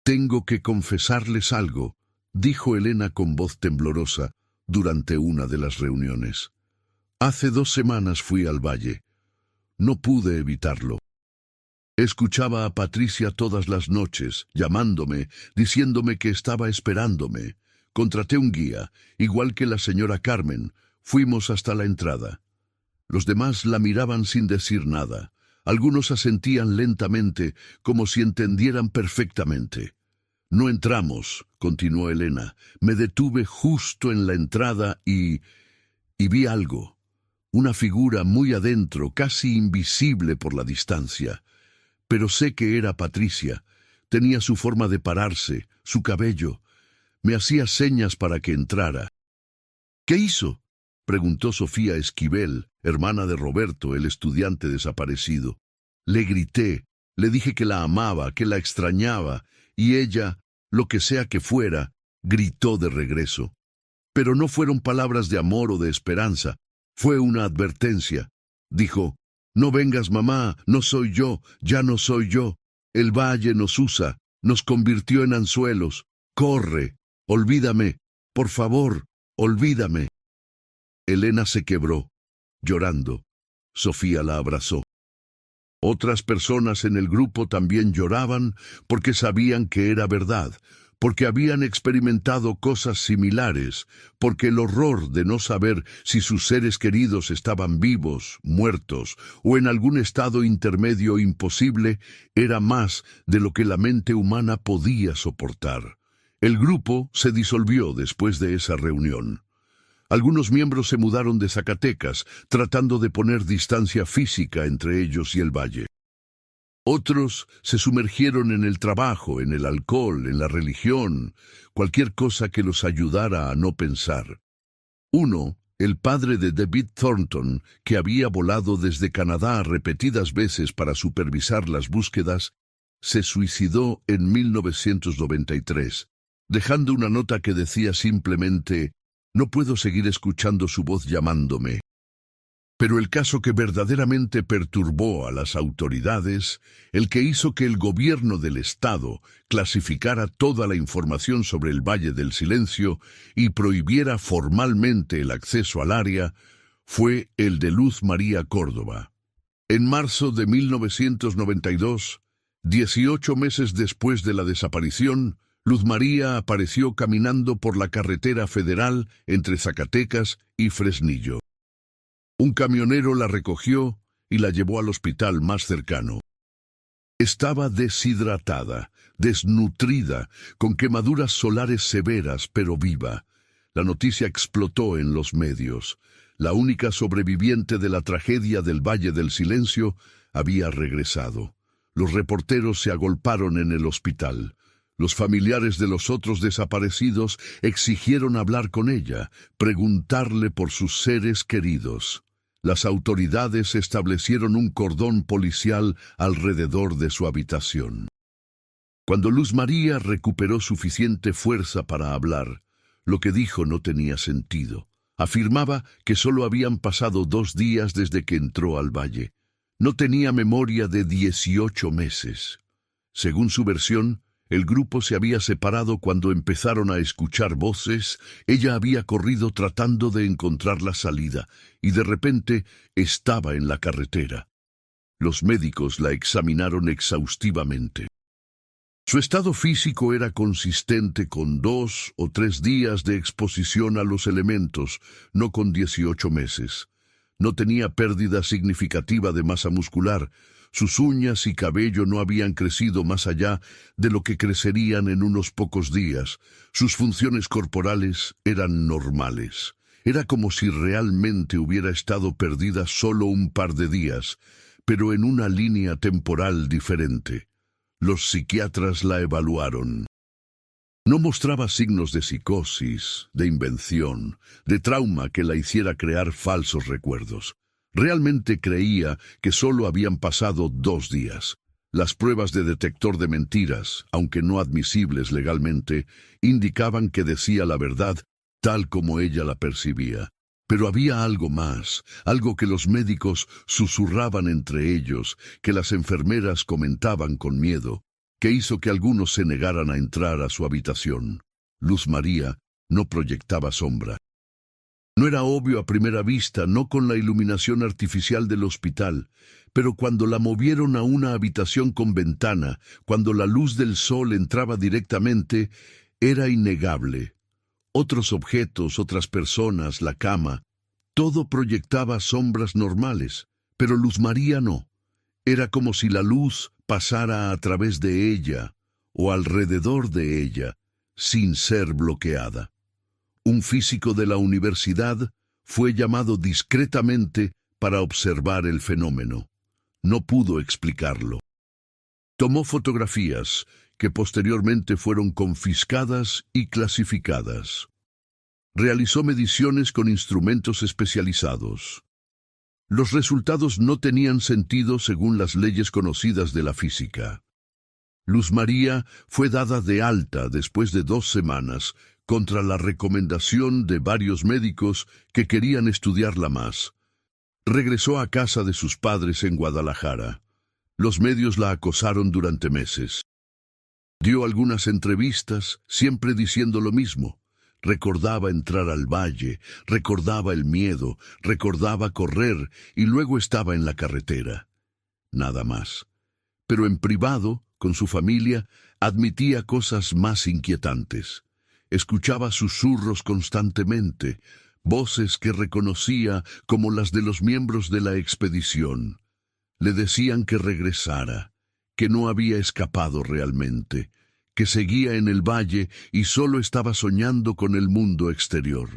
«Tengo que confesarles algo», dijo Elena con voz temblorosa durante una de las reuniones. «Hace 2 semanas fui al valle. No pude evitarlo. Escuchaba a Patricia todas las noches, llamándome, diciéndome que estaba esperándome. Contraté un guía, igual que la señora Carmen. Fuimos hasta la entrada. Los demás la miraban sin decir nada. Algunos asentían lentamente, como si entendieran perfectamente. No entramos», continuó Elena. «Me detuve justo en la entrada y vi algo. Una figura muy adentro, casi invisible por la distancia. Pero sé que era Patricia. Tenía su forma de pararse, su cabello. Me hacía señas para que entrara». «¿Qué hizo?», preguntó Sofía Esquivel, hermana de Roberto, el estudiante desaparecido. «Le grité, le dije que la amaba, que la extrañaba, y ella, lo que sea que fuera, gritó de regreso. Pero no fueron palabras de amor o de esperanza, fue una advertencia. Dijo: «No vengas, mamá, no soy yo, ya no soy yo. El valle nos usa, nos convirtió en anzuelos. Corre, olvídame, por favor, olvídame». Elena se quebró, llorando. Sofía la abrazó. Otras personas en el grupo también lloraban porque sabían que era verdad, porque habían experimentado cosas similares, porque el horror de no saber si sus seres queridos estaban vivos, muertos o en algún estado intermedio imposible era más de lo que la mente humana podía soportar. El grupo se disolvió después de esa reunión. Algunos miembros se mudaron de Zacatecas, tratando de poner distancia física entre ellos y el valle. Otros se sumergieron en el trabajo, en el alcohol, en la religión, cualquier cosa que los ayudara a no pensar. Uno, el padre de David Thornton, que había volado desde Canadá repetidas veces para supervisar las búsquedas, se suicidó en 1993, dejando una nota que decía simplemente: «No puedo seguir escuchando su voz llamándome». Pero el caso que verdaderamente perturbó a las autoridades, el que hizo que el gobierno del Estado clasificara toda la información sobre el Valle del Silencio y prohibiera formalmente el acceso al área, fue el de Luz María Córdoba. En marzo de 1992, 18 meses después de la desaparición, Luz María apareció caminando por la carretera federal entre Zacatecas y Fresnillo. Un camionero la recogió y la llevó al hospital más cercano. Estaba deshidratada, desnutrida, con quemaduras solares severas, pero viva. La noticia explotó en los medios. La única sobreviviente de la tragedia del Valle del Silencio había regresado. Los reporteros se agolparon en el hospital. Los familiares de los otros desaparecidos exigieron hablar con ella, preguntarle por sus seres queridos. Las autoridades establecieron un cordón policial alrededor de su habitación. Cuando Luz María recuperó suficiente fuerza para hablar, lo que dijo no tenía sentido. Afirmaba que solo habían pasado 2 días desde que entró al valle. No tenía memoria de 18 meses. Según su versión, el grupo se había separado cuando empezaron a escuchar voces. Ella había corrido tratando de encontrar la salida y de repente estaba en la carretera. Los médicos la examinaron exhaustivamente. Su estado físico era consistente con 2 o 3 días de exposición a los elementos, no con 18 meses. No tenía pérdida significativa de masa muscular. Sus uñas y cabello no habían crecido más allá de lo que crecerían en unos pocos días. Sus funciones corporales eran normales. Era como si realmente hubiera estado perdida solo un par de días, pero en una línea temporal diferente. Los psiquiatras la evaluaron. No mostraba signos de psicosis, de invención, de trauma que la hiciera crear falsos recuerdos. Realmente creía que solo habían pasado 2 días. Las pruebas de detector de mentiras, aunque no admisibles legalmente, indicaban que decía la verdad tal como ella la percibía. Pero había algo más, algo que los médicos susurraban entre ellos, que las enfermeras comentaban con miedo, que hizo que algunos se negaran a entrar a su habitación. Luz María no proyectaba sombra. No era obvio a primera vista, no con la iluminación artificial del hospital, pero cuando la movieron a una habitación con ventana, cuando la luz del sol entraba directamente, era innegable. Otros objetos, otras personas, la cama, todo proyectaba sombras normales, pero Luz María no. Era como si la luz pasara a través de ella o alrededor de ella, sin ser bloqueada. Un físico de la universidad fue llamado discretamente para observar el fenómeno. No pudo explicarlo. Tomó fotografías que posteriormente fueron confiscadas y clasificadas. Realizó mediciones con instrumentos especializados. Los resultados no tenían sentido según las leyes conocidas de la física. Luz María fue dada de alta después de 2 semanas contra la recomendación de varios médicos que querían estudiarla más. Regresó a casa de sus padres en Guadalajara. Los medios la acosaron durante meses. Dio algunas entrevistas, siempre diciendo lo mismo. Recordaba entrar al valle, recordaba el miedo, recordaba correr y luego estaba en la carretera. Nada más. Pero en privado, con su familia, admitía cosas más inquietantes. Escuchaba susurros constantemente, voces que reconocía como las de los miembros de la expedición. Le decían que regresara, que no había escapado realmente, que seguía en el valle y solo estaba soñando con el mundo exterior.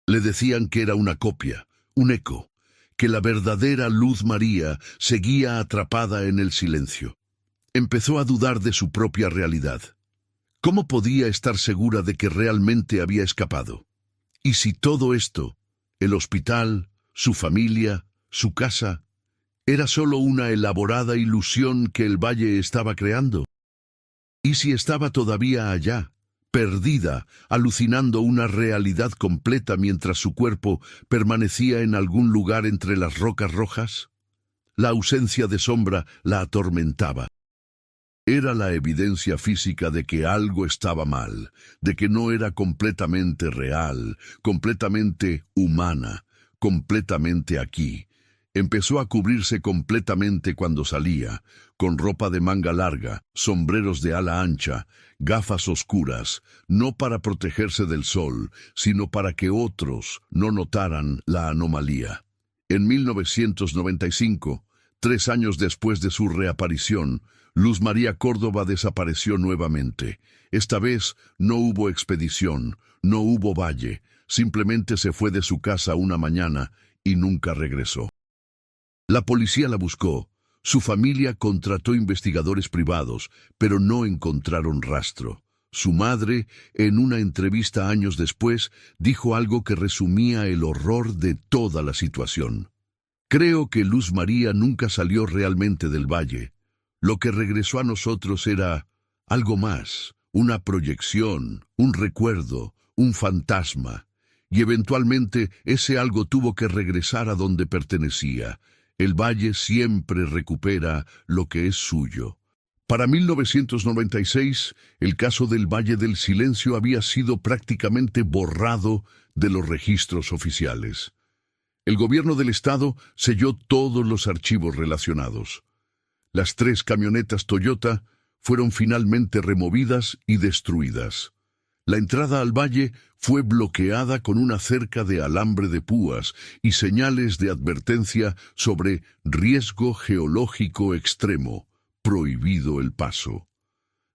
Le decían que era una copia, un eco, que la verdadera Luz María seguía atrapada en el silencio. Empezó a dudar de su propia realidad. ¿Cómo podía estar segura de que realmente había escapado? ¿Y si todo esto, el hospital, su familia, su casa, era solo una elaborada ilusión que el valle estaba creando? ¿Y si estaba todavía allá, perdida, alucinando una realidad completa mientras su cuerpo permanecía en algún lugar entre las rocas rojas? La ausencia de sombra la atormentaba. Era la evidencia física de que algo estaba mal, de que no era completamente real, completamente humana, completamente aquí. Empezó a cubrirse completamente cuando salía, con ropa de manga larga, sombreros de ala ancha, gafas oscuras, no para protegerse del sol, sino para que otros no notaran la anomalía. En 1995, 3 años después de su reaparición, Luz María Córdoba desapareció nuevamente. Esta vez no hubo expedición, no hubo valle, simplemente se fue de su casa una mañana y nunca regresó. La policía la buscó, su familia contrató investigadores privados, pero no encontraron rastro. Su madre, en una entrevista años después, dijo algo que resumía el horror de toda la situación. Creo que Luz María nunca salió realmente del valle. Lo que regresó a nosotros era algo más, una proyección, un recuerdo, un fantasma. y eventualmente ese algo tuvo que regresar a donde pertenecía. El valle siempre recupera lo que es suyo. Para 1996, el caso del Valle del Silencio había sido prácticamente borrado de los registros oficiales. El gobierno del estado selló todos los archivos relacionados. Las 3 camionetas Toyota fueron finalmente removidas y destruidas. La entrada al valle fue bloqueada con una cerca de alambre de púas y señales de advertencia sobre riesgo geológico extremo, prohibido el paso.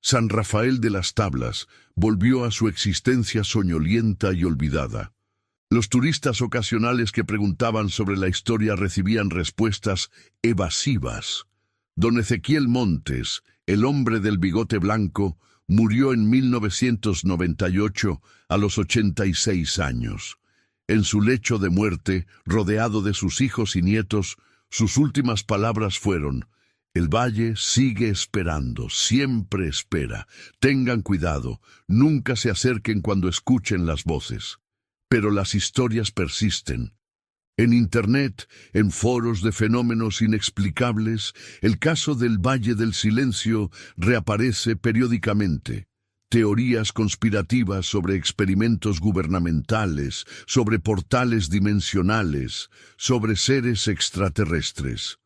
San Rafael de las Tablas volvió a su existencia soñolienta y olvidada. Los turistas ocasionales que preguntaban sobre la historia recibían respuestas evasivas. Don Ezequiel Montes, el hombre del bigote blanco, murió en 1998 a los 86 años. En su lecho de muerte, rodeado de sus hijos y nietos, sus últimas palabras fueron: «El valle sigue esperando, siempre espera. Tengan cuidado, nunca se acerquen cuando escuchen las voces». Pero las historias persisten. En Internet, en foros de fenómenos inexplicables, el caso del Valle del Silencio reaparece periódicamente. Teorías conspirativas sobre experimentos gubernamentales, sobre portales dimensionales, sobre seres extraterrestres.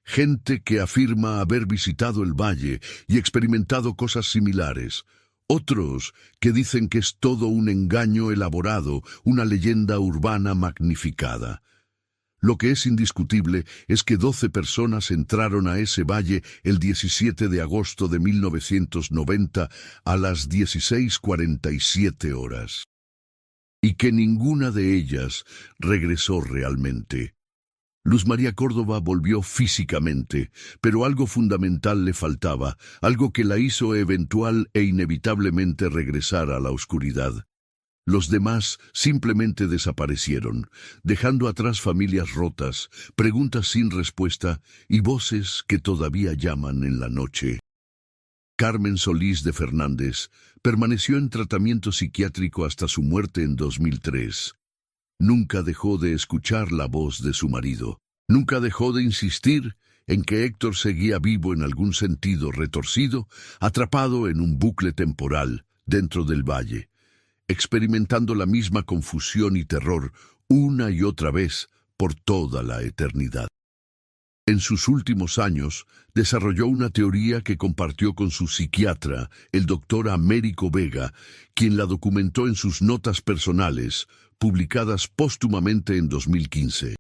Gente que afirma haber visitado el valle y experimentado cosas similares. Otros que dicen que es todo un engaño elaborado, una leyenda urbana magnificada. Lo que es indiscutible es que 12 personas entraron a ese valle el 17 de agosto de 1990 a las 16:47 horas. Y que ninguna de ellas regresó realmente. Luz María Córdoba volvió físicamente, pero algo fundamental le faltaba, algo que la hizo eventual e inevitablemente regresar a la oscuridad. Los demás simplemente desaparecieron, dejando atrás familias rotas, preguntas sin respuesta y voces que todavía llaman en la noche. Carmen Solís de Fernández permaneció en tratamiento psiquiátrico hasta su muerte en 2003. Nunca dejó de escuchar la voz de su marido. Nunca dejó de insistir en que Héctor seguía vivo en algún sentido retorcido, atrapado en un bucle temporal dentro del valle, experimentando la misma confusión y terror una y otra vez por toda la eternidad. En sus últimos años, desarrolló una teoría que compartió con su psiquiatra, el doctor Américo Vega, quien la documentó en sus notas personales, publicadas póstumamente en 2015.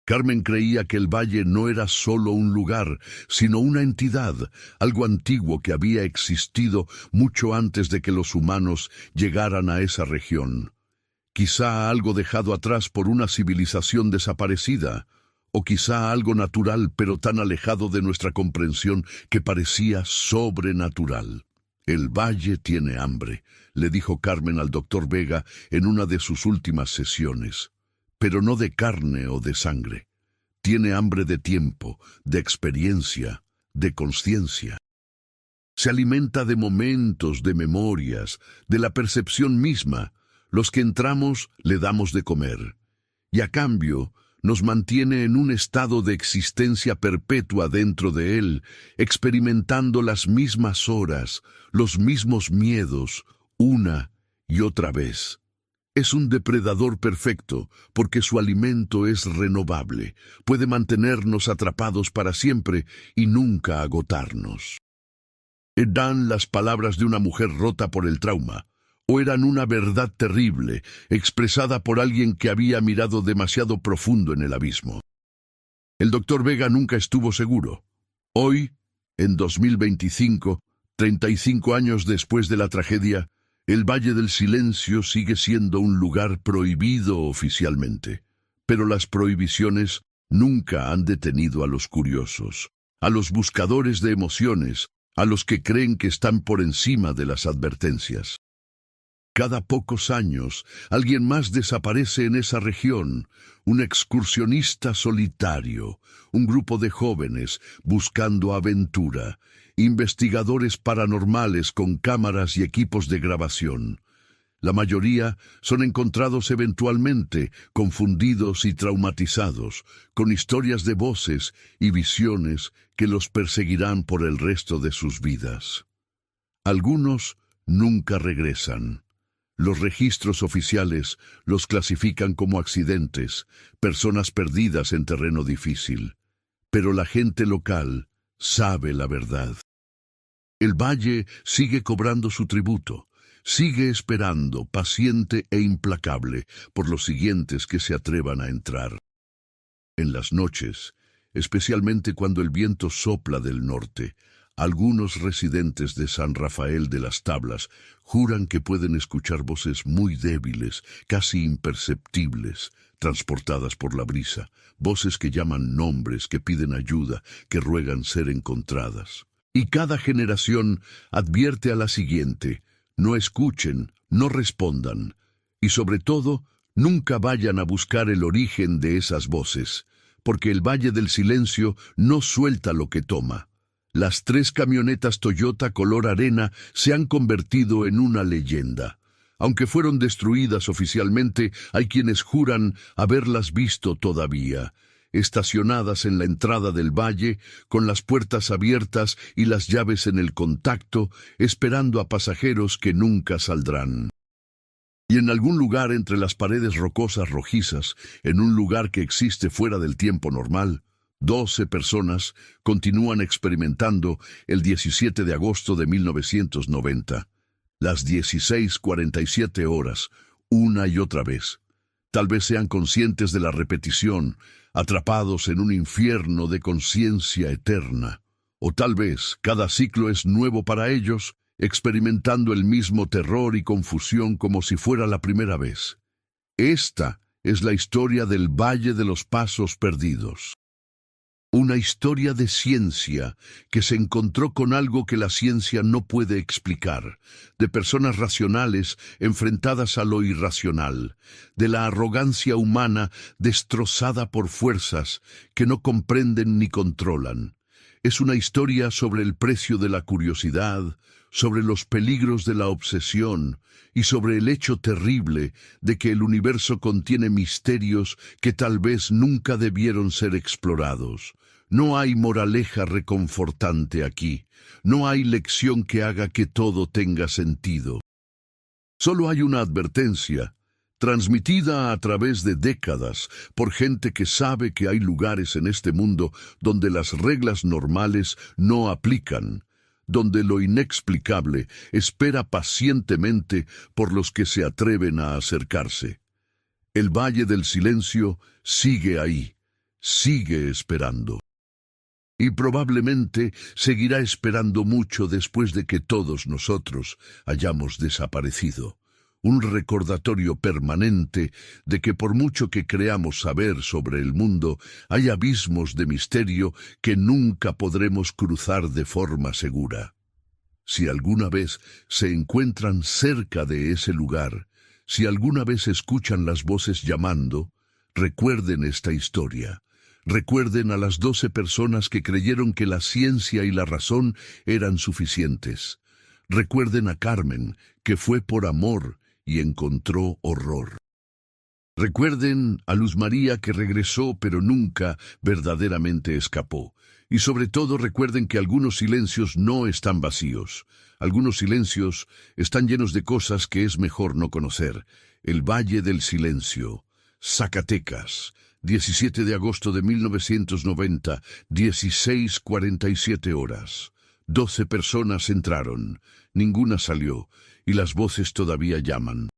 Carmen creía que el valle no era solo un lugar, sino una entidad, algo antiguo que había existido mucho antes de que los humanos llegaran a esa región. Quizá algo dejado atrás por una civilización desaparecida, o quizá algo natural pero tan alejado de nuestra comprensión que parecía sobrenatural. «El valle tiene hambre», le dijo Carmen al doctor Vega en una de sus últimas sesiones. «Pero no de carne o de sangre. Tiene hambre de tiempo, de experiencia, de conciencia. Se alimenta de momentos, de memorias, de la percepción misma. Los que entramos le damos de comer. Y a cambio nos mantiene en un estado de existencia perpetua dentro de él, experimentando las mismas horas, los mismos miedos, una y otra vez. Es un depredador perfecto, porque su alimento es renovable, puede mantenernos atrapados para siempre y nunca agotarnos». ¿Eran las palabras de una mujer rota por el trauma? ¿O eran una verdad terrible, expresada por alguien que había mirado demasiado profundo en el abismo? El doctor Vega nunca estuvo seguro. Hoy, en 2025, 35 años después de la tragedia, el Valle del Silencio sigue siendo un lugar prohibido oficialmente. Pero las prohibiciones nunca han detenido a los curiosos, a los buscadores de emociones, a los que creen que están por encima de las advertencias. Cada pocos años, alguien más desaparece en esa región, un excursionista solitario, un grupo de jóvenes buscando aventura, investigadores paranormales con cámaras y equipos de grabación. La mayoría son encontrados eventualmente, confundidos y traumatizados, con historias de voces y visiones que los perseguirán por el resto de sus vidas. Algunos nunca regresan. Los registros oficiales los clasifican como accidentes, personas perdidas en terreno difícil. Pero la gente local sabe la verdad. El valle sigue cobrando su tributo, sigue esperando, paciente e implacable, por los siguientes que se atrevan a entrar. En las noches, especialmente cuando el viento sopla del norte, algunos residentes de San Rafael de las Tablas juran que pueden escuchar voces muy débiles, casi imperceptibles, transportadas por la brisa, voces que llaman nombres, que piden ayuda, que ruegan ser encontradas. Y cada generación advierte a la siguiente: no escuchen, no respondan, y sobre todo, nunca vayan a buscar el origen de esas voces, porque el Valle del Silencio no suelta lo que toma. Las 3 camionetas Toyota color arena se han convertido en una leyenda. Aunque fueron destruidas oficialmente, hay quienes juran haberlas visto todavía, estacionadas en la entrada del valle, con las puertas abiertas y las llaves en el contacto, esperando a pasajeros que nunca saldrán. Y en algún lugar entre las paredes rocosas rojizas, en un lugar que existe fuera del tiempo normal, 12 personas continúan experimentando el 17 de agosto de 1990. Las 16:47 horas, una y otra vez. Tal vez sean conscientes de la repetición, atrapados en un infierno de conciencia eterna. O tal vez cada ciclo es nuevo para ellos, experimentando el mismo terror y confusión como si fuera la primera vez. Esta es la historia del Valle de los Pasos Perdidos. Una historia de ciencia que se encontró con algo que la ciencia no puede explicar, de personas racionales enfrentadas a lo irracional, de la arrogancia humana destrozada por fuerzas que no comprenden ni controlan. Es una historia sobre el precio de la curiosidad, sobre los peligros de la obsesión y sobre el hecho terrible de que el universo contiene misterios que tal vez nunca debieron ser explorados. No hay moraleja reconfortante aquí, no hay lección que haga que todo tenga sentido. Solo hay una advertencia, transmitida a través de décadas por gente que sabe que hay lugares en este mundo donde las reglas normales no aplican, donde lo inexplicable espera pacientemente por los que se atreven a acercarse. El Valle del Silencio sigue ahí, sigue esperando. Y probablemente seguirá esperando mucho después de que todos nosotros hayamos desaparecido. Un recordatorio permanente de que por mucho que creamos saber sobre el mundo, hay abismos de misterio que nunca podremos cruzar de forma segura. Si alguna vez se encuentran cerca de ese lugar, si alguna vez escuchan las voces llamando, recuerden esta historia. Recuerden a las 12 personas que creyeron que la ciencia y la razón eran suficientes. Recuerden a Carmen, que fue por amor y encontró horror. Recuerden a Luz María, que regresó pero nunca verdaderamente escapó. Y sobre todo recuerden que algunos silencios no están vacíos. Algunos silencios están llenos de cosas que es mejor no conocer. El Valle del Silencio, Zacatecas, 17 de agosto de 1990, 16:47 horas. 12 personas entraron, ninguna salió, y las voces todavía llaman.